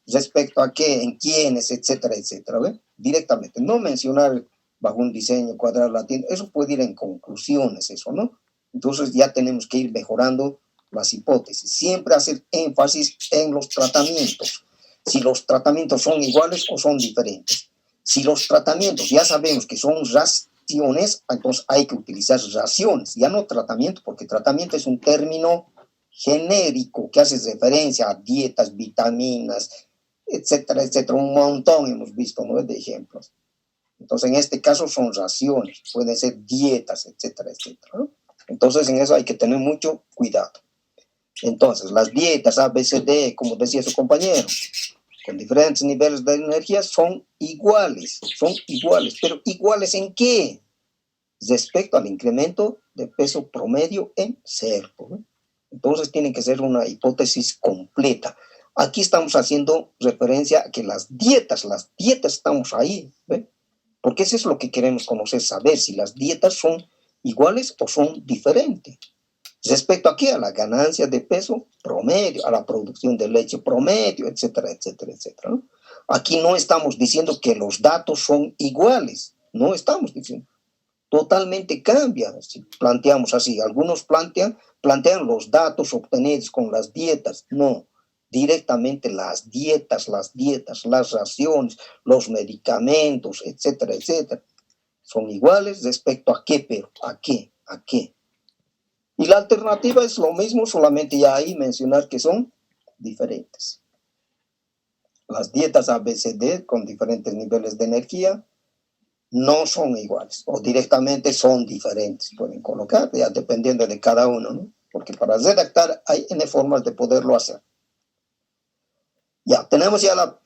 respecto a qué, en quiénes, etcétera, etcétera. ¿Ve? Directamente. No mencionar bajo un diseño cuadrado latino. Eso puede ir en conclusiones, eso, ¿no? Entonces ya tenemos que ir mejorando las hipótesis, siempre hacer énfasis en los tratamientos, si los tratamientos son iguales o son diferentes. Si los tratamientos ya sabemos que son raciones, entonces hay que utilizar raciones, ya no tratamiento, porque tratamiento es un término genérico que hace referencia a dietas, vitaminas, etcétera, etcétera, un montón hemos visto, ¿no?, de ejemplos. Entonces, en este caso son raciones, pueden ser dietas, etcétera, etcétera, ¿no? Entonces, en eso hay que tener mucho cuidado. Entonces, las dietas A, B, C, D, como decía su compañero, con diferentes niveles de energía, son iguales, pero ¿iguales en qué? Respecto al incremento de peso promedio en cerdo, ¿no? Entonces, tiene que ser una hipótesis completa. Aquí estamos haciendo referencia a que las dietas estamos ahí, ¿ve? Porque eso es lo que queremos conocer, saber si las dietas son iguales o son diferentes. Respecto aquí a la ganancia de peso promedio, a la producción de leche promedio, etcétera, etcétera, etcétera, ¿no? Aquí no estamos diciendo que los datos son iguales, no estamos diciendo. Totalmente cambia si planteamos así. Algunos plantean los datos obtenidos con las dietas. No, directamente las dietas, las raciones, los medicamentos, etcétera, etcétera, son iguales respecto a qué, pero a qué. Y la alternativa es lo mismo, solamente ya ahí mencionar que son diferentes. Las dietas ABCD con diferentes niveles de energía no son iguales o directamente son diferentes. Pueden colocar ya dependiendo de cada uno, ¿no? Porque para redactar hay N formas de poderlo hacer. Ya, tenemos ya la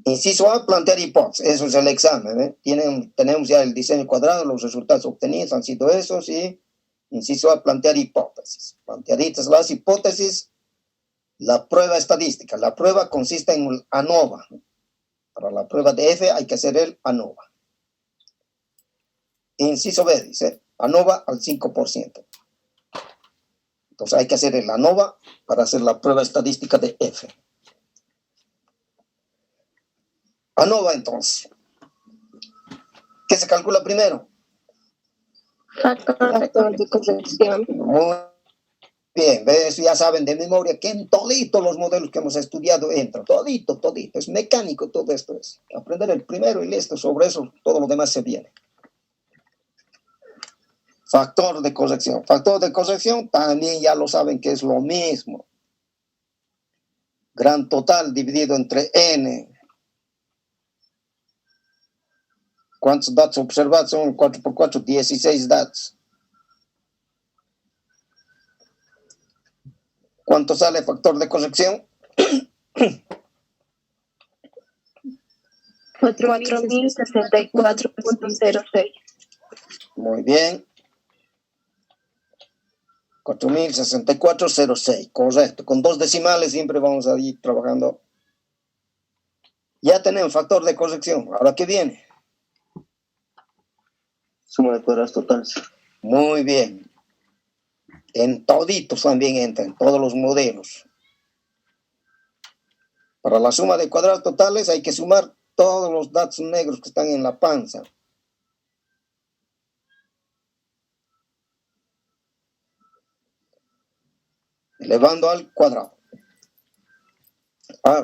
inciso A, plantear hipótesis. Eso es el examen, ¿eh? Tenemos ya el diseño cuadrado, los resultados obtenidos han sido esos y inciso A, plantear hipótesis. Planteaditas las hipótesis, la prueba estadística. La prueba consiste en el ANOVA. Para la prueba de F hay que hacer el ANOVA. Inciso B dice, ANOVA al 5%. Entonces hay que hacer el ANOVA para hacer la prueba estadística de F. ANOVA entonces. ¿Qué se calcula primero? Factor de corrección. Muy bien, ¿ves? Ya saben de memoria que en toditos los modelos que hemos estudiado entra, todito, es mecánico todo esto. Es aprender el primero y listo, sobre eso todo lo demás se viene. Factor de corrección. Factor de corrección también ya lo saben que es lo mismo. Gran total dividido entre n. ¿Cuántos datos observados son? 4 por 4, 16 datos. ¿Cuánto sale el factor de corrección? 4.064.06. Muy bien. 4.064.06, correcto. Con 2 decimales siempre vamos a ir trabajando. Ya tenemos factor de corrección. ¿Ahora qué viene? Suma de cuadrados totales. Muy bien. En toditos también entra, en todos los modelos. Para la suma de cuadrados totales hay que sumar todos los datos negros que están en la panza. Elevando al cuadrado.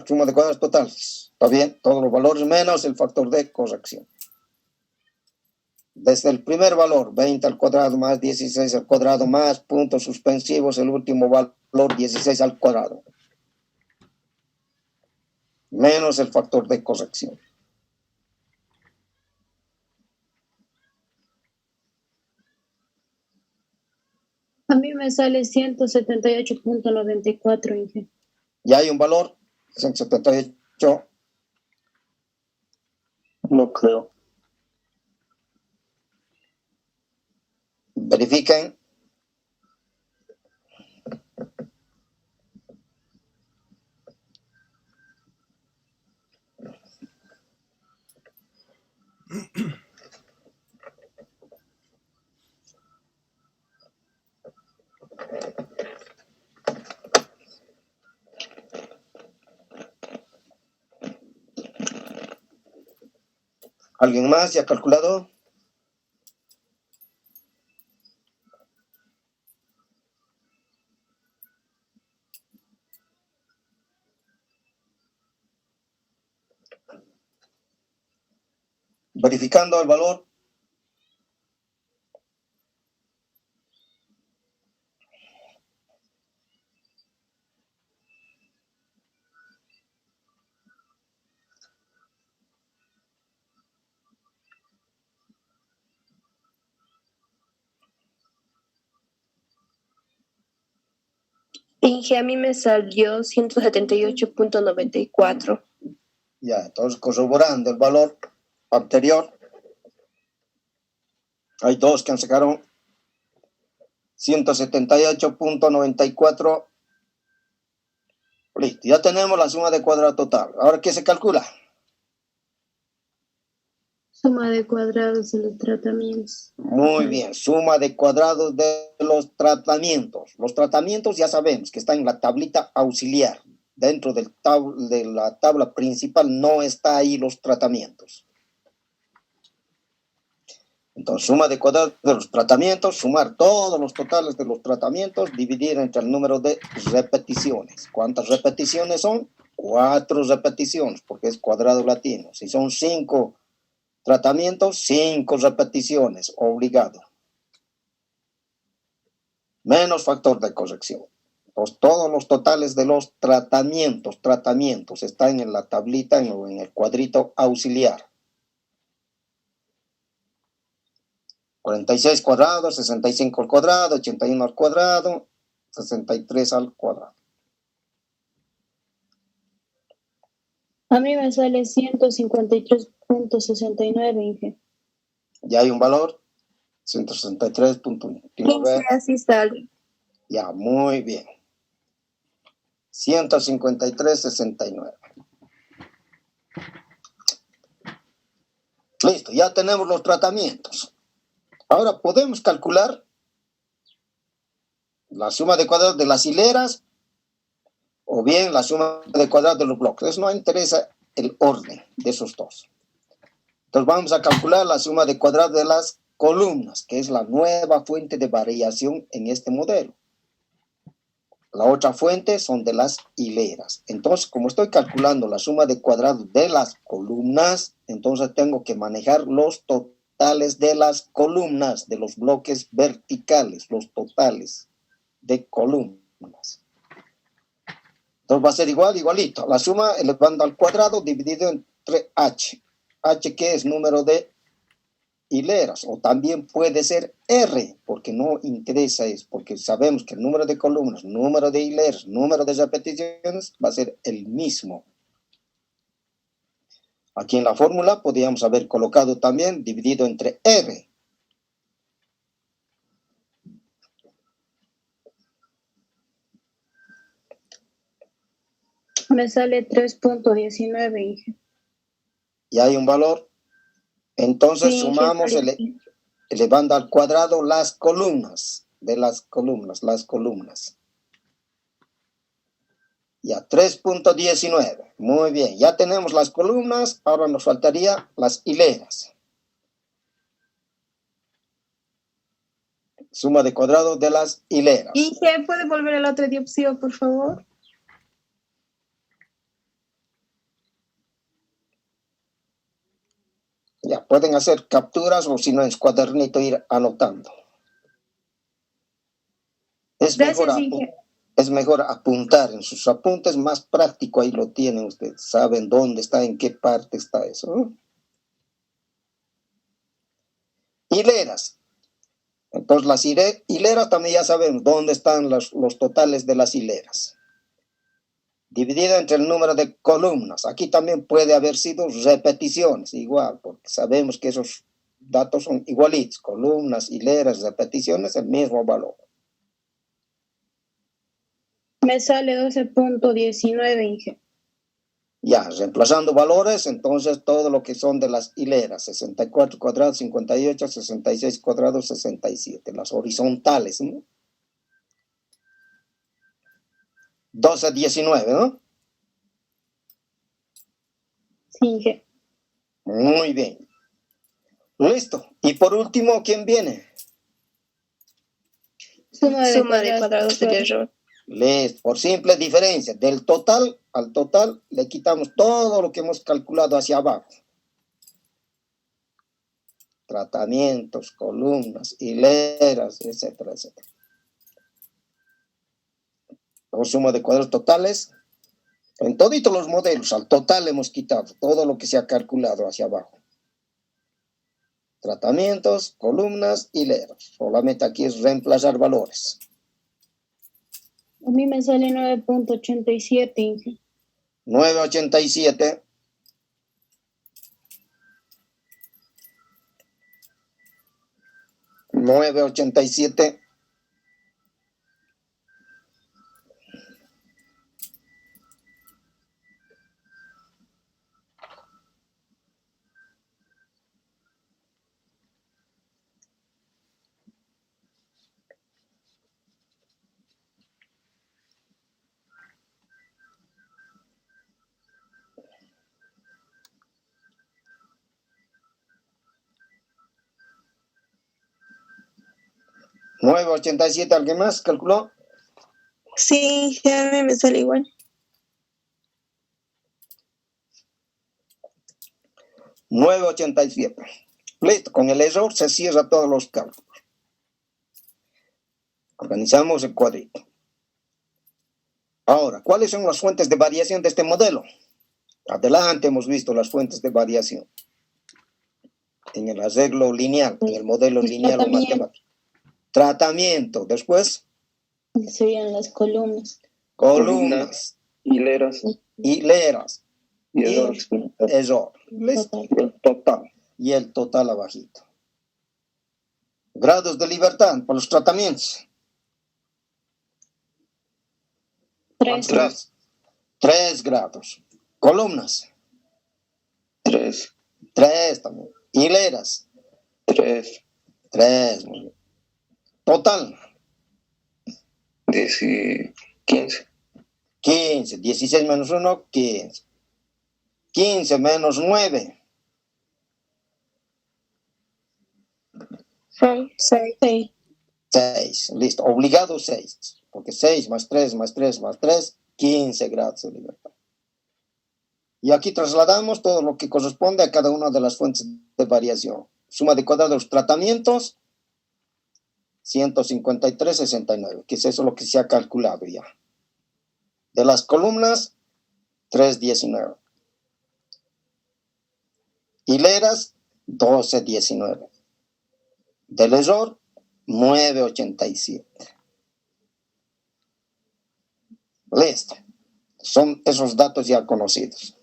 Suma de cuadrados totales. Está bien, todos los valores menos el factor de corrección. Desde el primer valor, 20 al cuadrado más 16 al cuadrado más puntos suspensivos, el último valor 16 al cuadrado. Menos el factor de corrección. A mí me sale 178.94, Inge. Ya hay un valor, 178. No creo. Verifiquen. ¿Alguien más ya ha calculado? Verificando el valor. Inge, a mí me salió 178.94. Ya, entonces corroborando el valor anterior. Hay dos que han sacado 178.94. Listo, ya tenemos la suma de cuadrado total. Ahora, ¿qué se calcula? Suma de cuadrados de los tratamientos. Muy bien, suma de cuadrados de los tratamientos. Los tratamientos ya sabemos que están en la tablita auxiliar. Dentro de la tabla principal no está ahí los tratamientos. Entonces, suma de cuadrados de los tratamientos, sumar todos los totales de los tratamientos, dividir entre el número de repeticiones. ¿Cuántas repeticiones son? 4 repeticiones, porque es cuadrado latino. Si son 5 tratamientos, 5 repeticiones, obligado. Menos factor de corrección. Pues todos los totales de los tratamientos están en la tablita, en el cuadrito auxiliar. 46 cuadrado, 65 al cuadrado, 81 al cuadrado, 63 al cuadrado. A mí me sale 153.69, Inge. Ya hay un valor, 163.1. Inge, así sale. Ya, muy bien. 153.69. Listo, ya tenemos los tratamientos. Ahora podemos calcular la suma de cuadrados de las hileras o bien la suma de cuadrados de los bloques. Eso no interesa el orden de esos dos. Entonces vamos a calcular la suma de cuadrados de las columnas, que es la nueva fuente de variación en este modelo. La otra fuente son de las hileras. Entonces, como estoy calculando la suma de cuadrados de las columnas, entonces tengo que manejar los totales de las columnas, de los bloques verticales, los totales de columnas. Entonces va a ser igualito. La suma elevando al cuadrado dividido entre h. H que es número de hileras, o también puede ser R, porque no interesa eso, porque sabemos que el número de columnas, número de hileras, número de repeticiones va a ser el mismo. Aquí en la fórmula podríamos haber colocado también dividido entre R. Me sale 3.19, Inge. Y hay un valor. Entonces Sí, sumamos elevando al cuadrado las columnas, las columnas. Ya, 3.19. Muy bien, ya tenemos las columnas, ahora nos faltaría las hileras. Suma de cuadrados de las hileras. Inge, ¿puede volver a la otra diapositiva, por favor? Ya, pueden hacer capturas o si no en su cuadernito ir anotando. Es mejor apuntar en sus apuntes, más práctico, ahí lo tienen ustedes. Saben dónde está, en qué parte está eso, ¿no? Hileras. Entonces las hileras también ya sabemos dónde están los totales de las hileras. Dividido entre el número de columnas. Aquí también puede haber sido repeticiones, igual, porque sabemos que esos datos son igualitos. Columnas, hileras, repeticiones, el mismo valor. Me sale 12.19, Inge. Ya, reemplazando valores, entonces todo lo que son de las hileras, 64 cuadrados, 58, 66 cuadrados, 67, las horizontales, ¿no? 12.19, ¿no? Sí, Inge. Muy bien. Listo. Y por último, ¿quién viene? Suma de cuadrados del error. Listo. Por simple diferencia, del total al total le quitamos todo lo que hemos calculado hacia abajo. tratamientos, columnas, hileras, etcétera, etcétera. La suma de cuadrados totales, en toditos los modelos, al total hemos quitado todo lo que se ha calculado hacia abajo. Tratamientos, columnas, hileras. Solamente aquí es reemplazar valores. A mí me sale 9.87, Inge. 9.87. $9.87. $9.87, ¿alguien más calculó? Sí, a mí me sale igual. 9.87. Listo, con el error se cierra todos los cálculos. Organizamos el cuadrito. Ahora, ¿cuáles son las fuentes de variación de este modelo? Adelante hemos visto las fuentes de variación. En el arreglo lineal, en el modelo lineal o matemático. Tratamiento, después. Serían las columnas. Columnas. Hileras. Hileras. Y error experimental. Error. Listo. Y el total. Y el total abajito. Grados de libertad para los tratamientos. 3. 3 grados. Columnas. 3. 3 también. Hileras. 3. 3. Muy bien. Total. 15. 15. 16 menos 1, 15. 15 menos 9. 6. 6. Listo. Obligado 6. Porque 6 más 3 más 3 más 3, 15 grados de libertad. Y aquí trasladamos todo lo que corresponde a cada una de las fuentes de variación. Suma de cuadrados de los tratamientos, 153,69, que es eso lo que se ha calculado ya. De las columnas, 319. Hileras, 1219. Del error, 987. Listo. Son esos datos ya conocidos.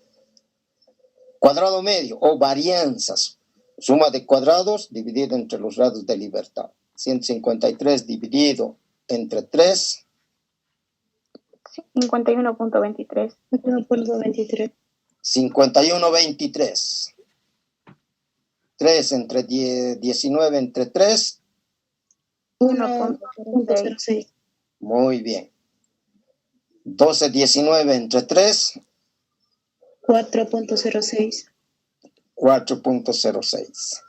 Cuadrado medio o varianzas. Suma de cuadrados dividido entre los grados de libertad. 153 dividido entre 3. 51.23. 1.23. 51,23. 3 entre 19 entre 3. 1.06. Muy bien. 12,19 entre 3. 4.06. 4.06.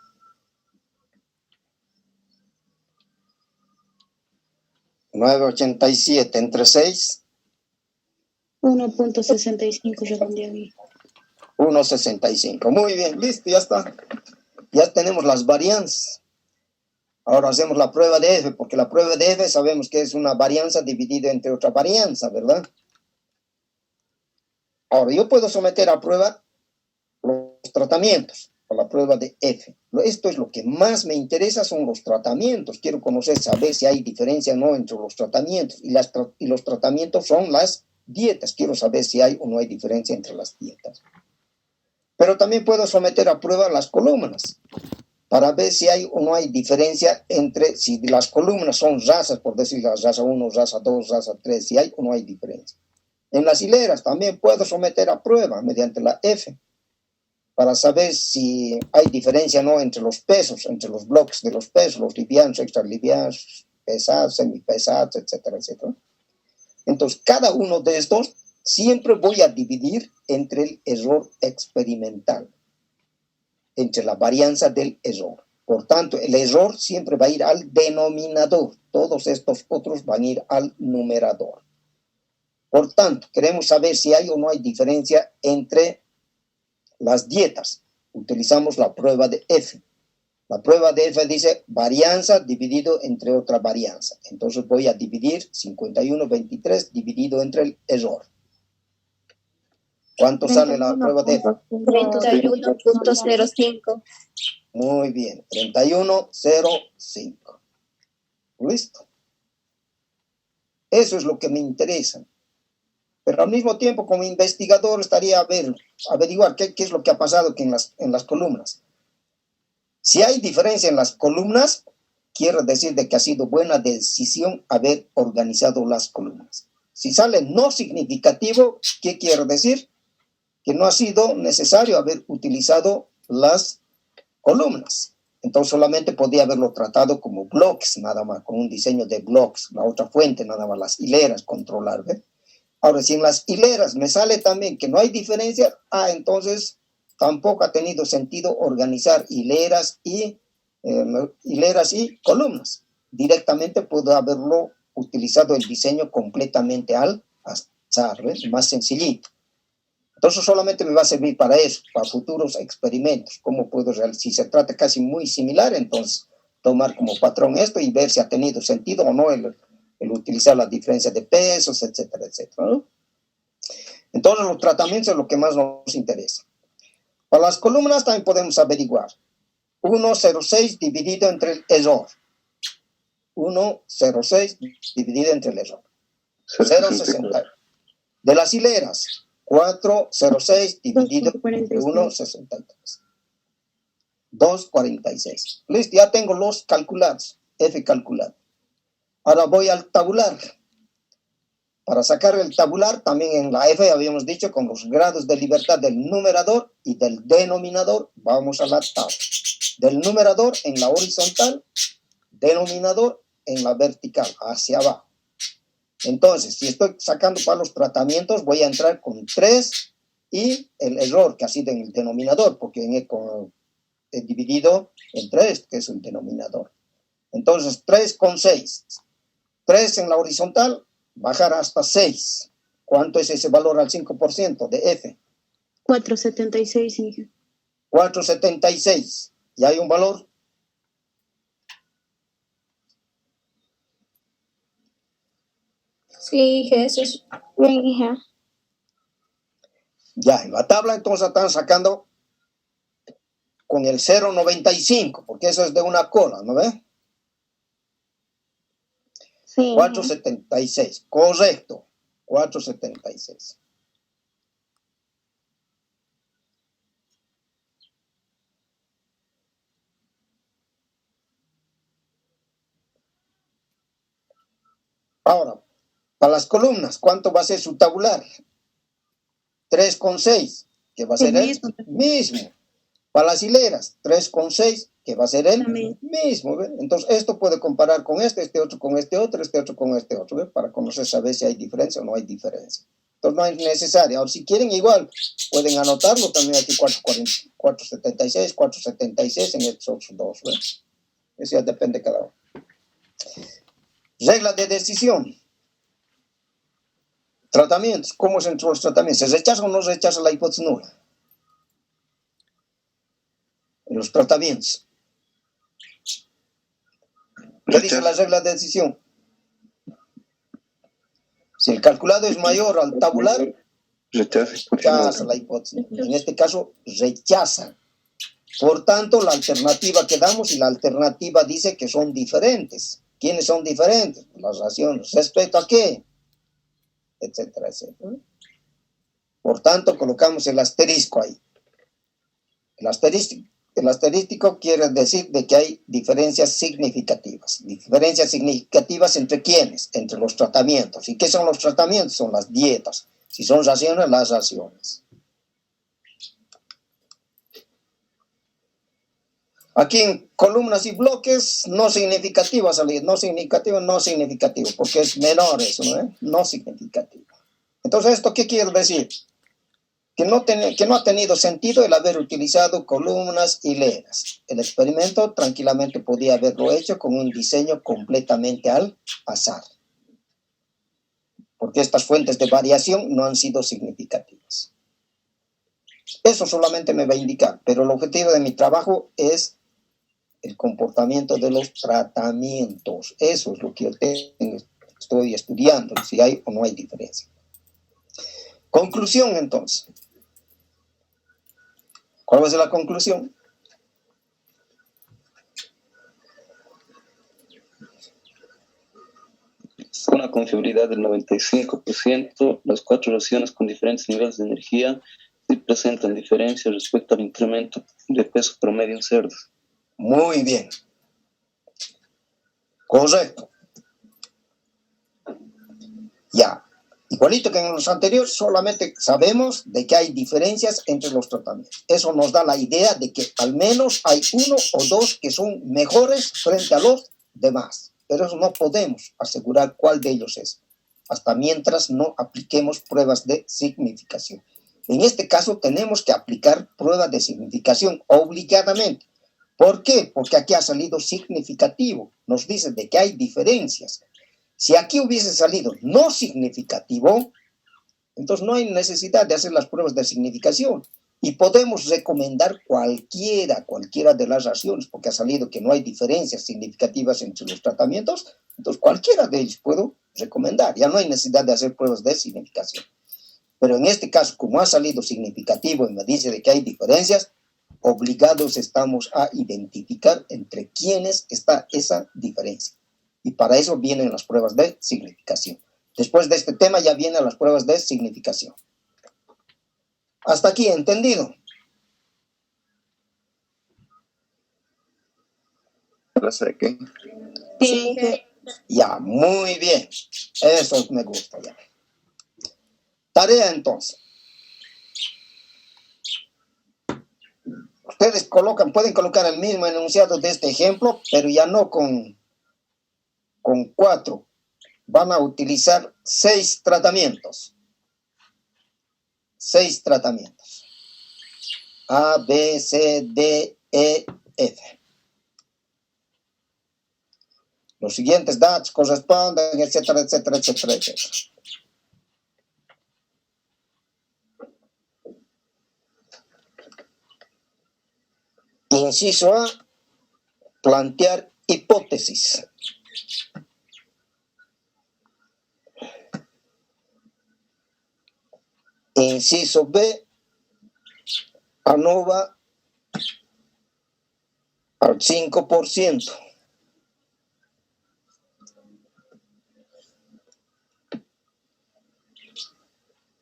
$9.87 entre 6. 1.65 redondeado. 1.65. Muy bien, listo, ya está. Ya tenemos las varianzas. Ahora hacemos la prueba de F, porque la prueba de F sabemos que es una varianza dividida entre otra varianza, ¿verdad? Ahora, yo puedo someter a prueba los tratamientos, a la prueba de F. Esto es lo que más me interesa, son los tratamientos. Quiero conocer, saber si hay diferencia o no entre los tratamientos. Y los tratamientos son las dietas. Quiero saber si hay o no hay diferencia entre las dietas. Pero también puedo someter a prueba las columnas, para ver si hay o no hay diferencia entre, si las columnas son razas, por decir la raza 1, raza 2, raza 3, si hay o no hay diferencia. En las hileras también puedo someter a prueba mediante la F, para saber si hay diferencia o no entre los pesos, entre los bloques de los pesos, los livianos, extralivianos, pesados, semipesados, etcétera, etcétera. Entonces, cada uno de estos siempre voy a dividir entre el error experimental, entre la varianza del error. Por tanto, el error siempre va a ir al denominador. Todos estos otros van a ir al numerador. Por tanto, queremos saber si hay o no hay diferencia entre las dietas. Utilizamos la prueba de F. La prueba de F dice varianza dividido entre otra varianza. Entonces voy a dividir 51,23 dividido entre el error. ¿Cuánto sale la prueba de F? 31.05. Muy bien, 31,05. Listo. Eso es lo que me interesa. Pero al mismo tiempo, como investigador, estaría averiguar qué es lo que ha pasado aquí en las columnas. Si hay diferencia en las columnas, quiere decir de que ha sido buena decisión haber organizado las columnas. Si sale no significativo, ¿qué quiere decir? Que no ha sido necesario haber utilizado las columnas. Entonces solamente podía haberlo tratado como bloques, nada más, con un diseño de bloques. La otra fuente, nada más, las hileras, controlar, ¿ve? Ahora, si en las hileras me sale también que no hay diferencia, entonces tampoco ha tenido sentido organizar hileras y columnas. Directamente puedo haberlo utilizado el diseño completamente al azar, ¿ves? Más sencillito. Entonces solamente me va a servir para eso, para futuros experimentos. ¿Cómo puedo realizar? Si se trata casi muy similar, entonces tomar como patrón esto y ver si ha tenido sentido o no el utilizar la diferencia de pesos, etcétera, etcétera, ¿no? Entonces los tratamientos es lo que más nos interesa. Para las columnas también podemos averiguar 1,06 dividido entre el error. 1,06 dividido entre el error. 0,60. De las hileras, 4,06 dividido entre 1,63. 2,46. Listo, ya tengo los calculados. F calculado. Ahora voy al tabular. Para sacar el tabular, también en la F habíamos dicho con los grados de libertad del numerador y del denominador, vamos a la tabla. Del numerador en la horizontal, denominador en la vertical, hacia abajo. Entonces, si estoy sacando para los tratamientos, voy a entrar con 3 y el error que ha sido en el denominador, porque he dividido en 3, que es el denominador. Entonces, 3,6. 3 en la horizontal, bajar hasta 6. ¿Cuánto es ese valor al 5% de F? 4,76, Inge. 4,76. ¿Y hay un valor? Sí, Jesús. Bien, hija. Ya, en la tabla entonces están sacando con el 0,95, porque eso es de una cola, ¿no ves? Sí. 4,76, correcto, 4,76. Ahora, para las columnas, ¿cuánto va a ser su tabular? 3,6, que va a ser el mismo. Para las hileras, 3,6, que va a ser el mismo. ¿Ve? Entonces, esto puede comparar con este otro con este otro, este otro con este otro, ¿ve? Para conocer, saber si hay diferencia o no hay diferencia. Entonces, no es necesario. Ahora, si quieren igual, pueden anotarlo también aquí, 4,76, 4,76 en estos otros dos. ¿Ve? Eso ya depende de cada uno. Regla de decisión. Tratamientos. ¿Cómo es entre los tratamientos? ¿Se rechaza o no rechaza la hipótesis nula? En los tratamientos. ¿Qué dice la regla de decisión? Si el calculado es mayor al tabular, rechaza la hipótesis. En este caso, rechaza. Por tanto, la alternativa que damos, y la alternativa dice que son diferentes. ¿Quiénes son diferentes? Las raciones. ¿Respecto a qué? Etcétera, etcétera. Por tanto, colocamos el asterisco ahí. El asterístico quiere decir de que hay diferencias significativas. ¿Diferencias significativas entre quiénes? Entre los tratamientos. ¿Y qué son los tratamientos? Son las dietas. Si son raciones, las raciones. Aquí en columnas y bloques, no significativas, no significativo, porque es menor eso, ¿no? No significativo. Entonces, ¿esto qué quiere decir? Que no ha tenido sentido el haber utilizado columnas y hileras. El experimento tranquilamente podía haberlo hecho con un diseño completamente al azar, porque estas fuentes de variación no han sido significativas. Eso solamente me va a indicar, pero el objetivo de mi trabajo es el comportamiento de los tratamientos. Eso es lo que yo estoy estudiando, si hay o no hay diferencia. Conclusión, entonces. ¿Cuál va a ser la conclusión? Con una confiabilidad del 95%, las 4 raciones con diferentes niveles de energía sí presentan diferencias respecto al incremento de peso promedio en cerdos. Muy bien. Correcto. Ya. Igualito que en los anteriores, solamente sabemos de que hay diferencias entre los tratamientos. Eso nos da la idea de que al menos hay uno o dos que son mejores frente a los demás. Pero eso no podemos asegurar cuál de ellos es, hasta mientras no apliquemos pruebas de significación. En este caso tenemos que aplicar pruebas de significación obligadamente. ¿Por qué? Porque aquí ha salido significativo. Nos dice de que hay diferencias. Si aquí hubiese salido no significativo, entonces no hay necesidad de hacer las pruebas de significación. Y podemos recomendar cualquiera de las raciones, porque ha salido que no hay diferencias significativas entre los tratamientos, entonces cualquiera de ellos puedo recomendar. Ya no hay necesidad de hacer pruebas de significación. Pero en este caso, como ha salido significativo y me dice de que hay diferencias, obligados estamos a identificar entre quiénes está esa diferencia. Y para eso vienen las pruebas de significación. Después de este tema ya vienen las pruebas de significación. Hasta aquí, ¿entendido? Sí. Ya, muy bien. Eso me gusta ya. Tarea entonces. Ustedes pueden colocar el mismo enunciado de este ejemplo, pero ya no con 4. Van a utilizar 6 tratamientos. 6 tratamientos. A, B, C, D, E, F. Los siguientes datos corresponden, etcétera, etcétera, etcétera, etcétera. Inciso A, plantear hipótesis. Inciso B, ANOVA al 5%.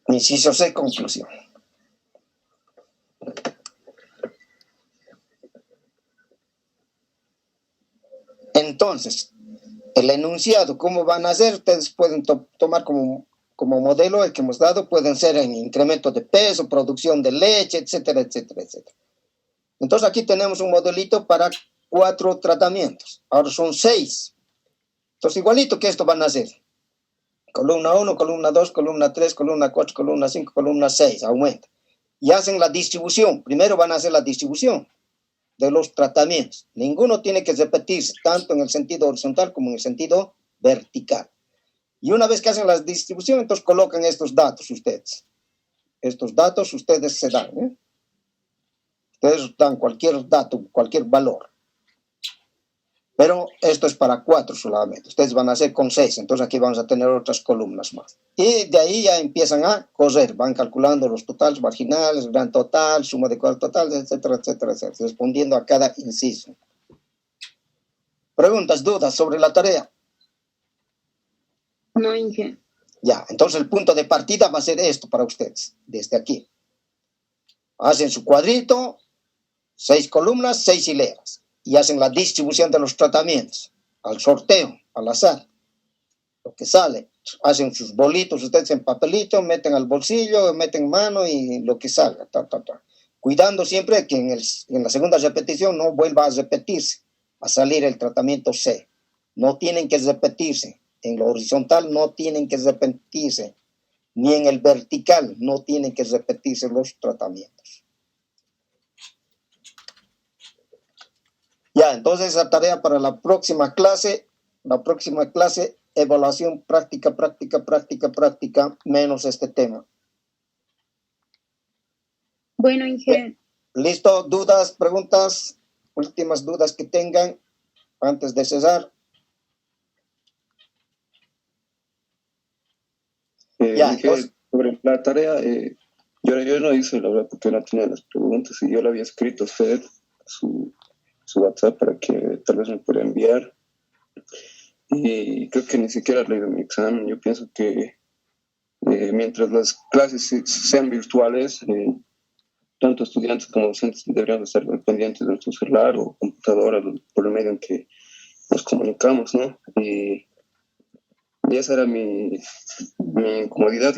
Inciso C, conclusión. Entonces, el enunciado, ¿cómo van a hacer? Ustedes pueden tomar como modelo el que hemos dado, pueden ser en incremento de peso, producción de leche, etcétera, etcétera, etcétera. Entonces aquí tenemos un modelito para 4 tratamientos. Ahora son 6. Entonces igualito que esto van a hacer. Columna 1, columna 2, columna 3, columna 4, columna 5, columna 6. Aumenta. Y hacen la distribución. Primero van a hacer la distribución de los tratamientos. Ninguno tiene que repetirse, tanto en el sentido horizontal como en el sentido vertical. Y una vez que hacen la distribución, entonces colocan estos datos ustedes. Estos datos ustedes se dan. Ustedes dan cualquier dato, cualquier valor. Pero esto es para 4 solamente. Ustedes van a hacer con 6. Entonces aquí vamos a tener otras columnas más. Y de ahí ya empiezan a correr. Van calculando los totales marginales, gran total, suma de cuadro total, etcétera, etcétera, etcétera. Respondiendo a cada inciso. ¿Preguntas, dudas sobre la tarea? No, Inge. Ya, entonces el punto de partida va a ser esto para ustedes. Desde aquí. Hacen su cuadrito, 6 columnas, 6 hileras. Y hacen la distribución de los tratamientos, al sorteo, al azar, lo que sale. Hacen sus bolitos, ustedes en papelito, meten al bolsillo, meten mano y lo que salga. Cuidando siempre que en la segunda repetición no vuelva a repetirse, a salir el tratamiento C. No tienen que repetirse. En lo horizontal no tienen que repetirse. Ni en el vertical no tienen que repetirse los tratamientos. Ya, entonces esa tarea para la próxima clase, evaluación práctica, menos este tema. Bueno, Inge. ¿Listo? ¿Dudas? ¿Preguntas? últimas dudas que tengan antes de cesar. Ya, Miguel, sobre la tarea, yo no hice, la verdad, porque no tenía las preguntas y yo le había escrito a Fed su WhatsApp para que tal vez me pudiera enviar. Y creo que ni siquiera he leído mi examen. Yo pienso que mientras las clases sean virtuales, tanto estudiantes como docentes deberían estar pendientes de nuestro celular o computadora por el medio en que nos comunicamos, ¿no? Y esa era mi incomodidad,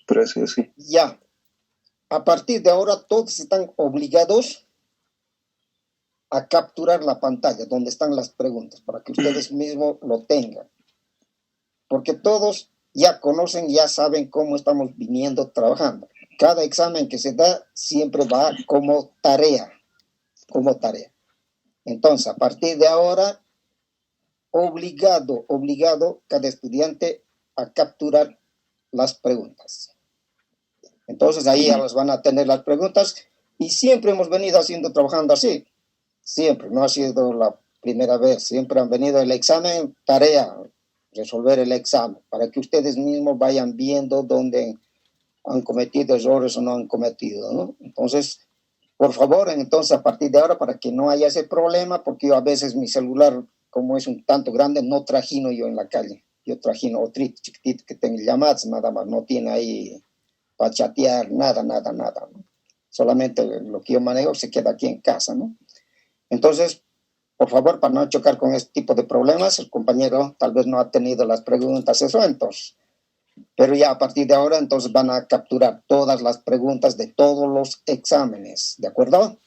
por así decir. Ya, a partir de ahora todos están obligados a capturar la pantalla donde están las preguntas para que ustedes mismos lo tengan. Porque todos ya conocen, ya saben cómo estamos viniendo trabajando. Cada examen que se da siempre va como tarea, como tarea. Entonces, a partir de ahora, obligado cada estudiante a capturar las preguntas. Entonces, ahí ya las van a tener las preguntas y siempre hemos venido trabajando así. Siempre, no ha sido la primera vez, siempre han venido el examen, tarea, resolver el examen, para que ustedes mismos vayan viendo dónde han cometido errores o no han cometido, ¿no? Entonces, por favor, entonces a partir de ahora, para que no haya ese problema, porque yo a veces mi celular, como es un tanto grande, no trajino yo en la calle, yo trajino otro chiquitito que tengo llamadas, nada más, no tiene ahí para chatear, nada, ¿no? Solamente lo que yo manejo se queda aquí en casa, ¿no? Entonces, por favor, para no chocar con este tipo de problemas, el compañero tal vez no ha tenido las preguntas, eso entonces. Pero ya a partir de ahora, entonces van a capturar todas las preguntas de todos los exámenes, ¿de acuerdo?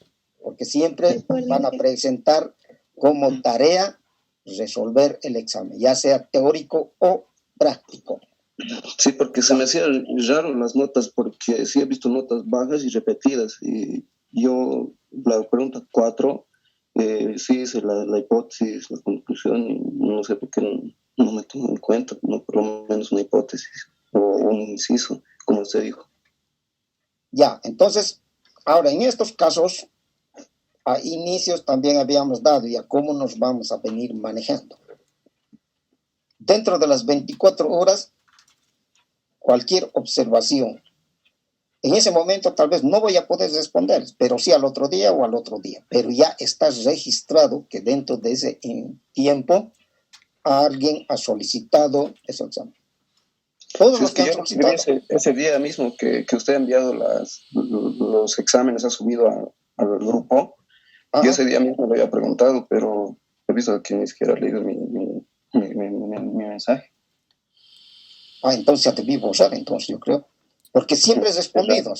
Porque siempre van a presentar como tarea resolver el examen, ya sea teórico o práctico. Sí, porque se me hacía raro las notas, porque sí he visto notas bajas y repetidas. Y yo, la pregunta 4, sí hice la hipótesis, la conclusión, y no sé por qué no me tomo en cuenta, no por lo menos una hipótesis o un inciso, como usted dijo. Ya, entonces, ahora en estos casos, a inicios también habíamos dado ya cómo nos vamos a venir manejando. Dentro de las 24 horas, cualquier observación. En ese momento tal vez no voy a poder responder, pero sí al otro día o al otro día. Pero ya está registrado que dentro de ese tiempo alguien ha solicitado ese examen. Todos Sí, los es que que han yo lo escribí solicitado. ese día mismo que usted ha enviado los exámenes, ha subido al grupo. Ajá. Yo ese día mismo le había preguntado, pero he visto que ni siquiera ha leído mi mensaje. Entonces ya te vi borrar, entonces yo creo. Porque siempre he respondido.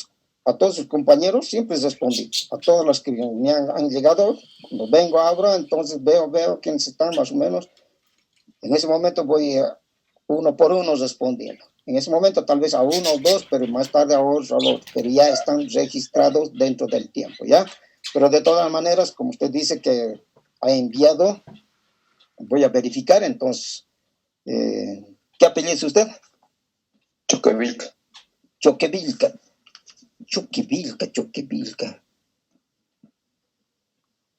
A todos sus compañeros siempre he respondido. A todos los que me han llegado, cuando vengo, abro, entonces veo quiénes están más o menos. En ese momento voy uno por uno respondiendo. En ese momento tal vez a uno o dos, pero más tarde a otro, pero ya están registrados dentro del tiempo, ¿ya? Pero de todas maneras, como usted dice que ha enviado, voy a verificar, entonces, ¿qué apellido es usted? Choquevilca. Choquevilca.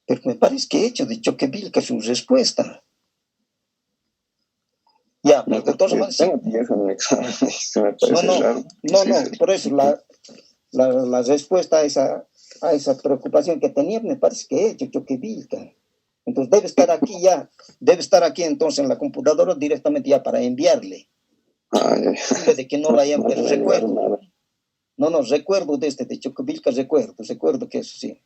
Pero me parece que he hecho de Choquevilca su respuesta. Ya, pero de todas maneras... Tengo 10 en el examen, se me parece raro. No, por eso la respuesta a esa preocupación que tenía, me parece que he hecho Choquevilca. Entonces debe estar aquí entonces en la computadora directamente ya para enviarle. De que no la hayan, pero recuerdo. No, recuerdo de Choquevilca, recuerdo que eso sí.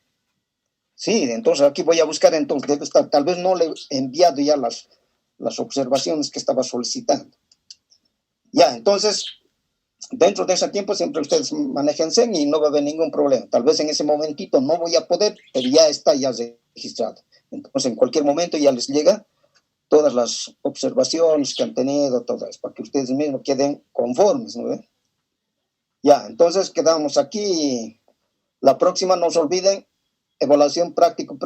Sí, entonces aquí voy a buscar, entonces debe estar, tal vez no le he enviado ya las observaciones que estaba solicitando. Ya, entonces, dentro de ese tiempo siempre ustedes manéjense y no va a haber ningún problema. Tal vez en ese momentito no voy a poder, pero ya está registrado. Entonces, en cualquier momento ya les llega todas las observaciones que han tenido, todas, para que ustedes mismos queden conformes, ¿no? Ya, entonces quedamos aquí. La próxima, no se olviden, evaluación práctico.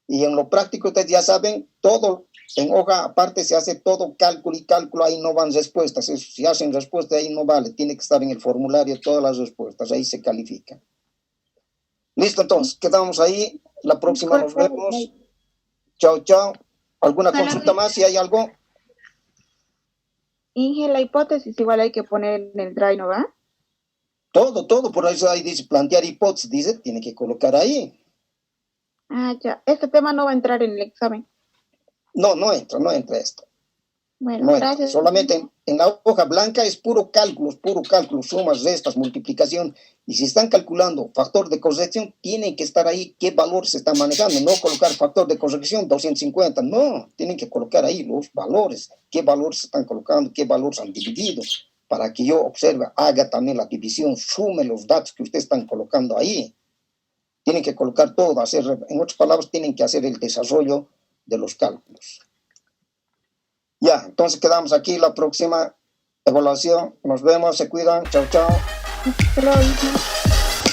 Y en lo práctico, ustedes ya saben, todo en hoja aparte se hace todo cálculo, ahí no van respuestas. Si hacen respuestas, ahí no vale, tiene que estar en el formulario todas las respuestas, ahí se califican. Listo, entonces, quedamos ahí. La próxima nos vemos. Chao, chao. ¿Alguna consulta más? Si hay algo. Inge, la hipótesis igual hay que poner en el drive, ¿no va? Todo, por eso ahí dice plantear hipótesis, dice, tiene que colocar ahí. Ah, ya. Este tema no va a entrar en el examen. No entra esto. Bueno, No entra. gracias. Solamente en la hoja blanca es puro cálculo, sumas, restas, multiplicación. Y si están calculando factor de corrección, tienen que estar ahí qué valor se está manejando. No colocar factor de corrección 250, no, tienen que colocar ahí los valores, qué valores se están colocando, qué valores han dividido, para que yo observe, haga también la división, sume los datos que ustedes están colocando ahí. Tienen que colocar todo, en otras palabras, tienen que hacer el desarrollo de los cálculos. Ya, entonces quedamos aquí, la próxima evaluación. Nos vemos, se cuidan, chao, chao. Hasta luego.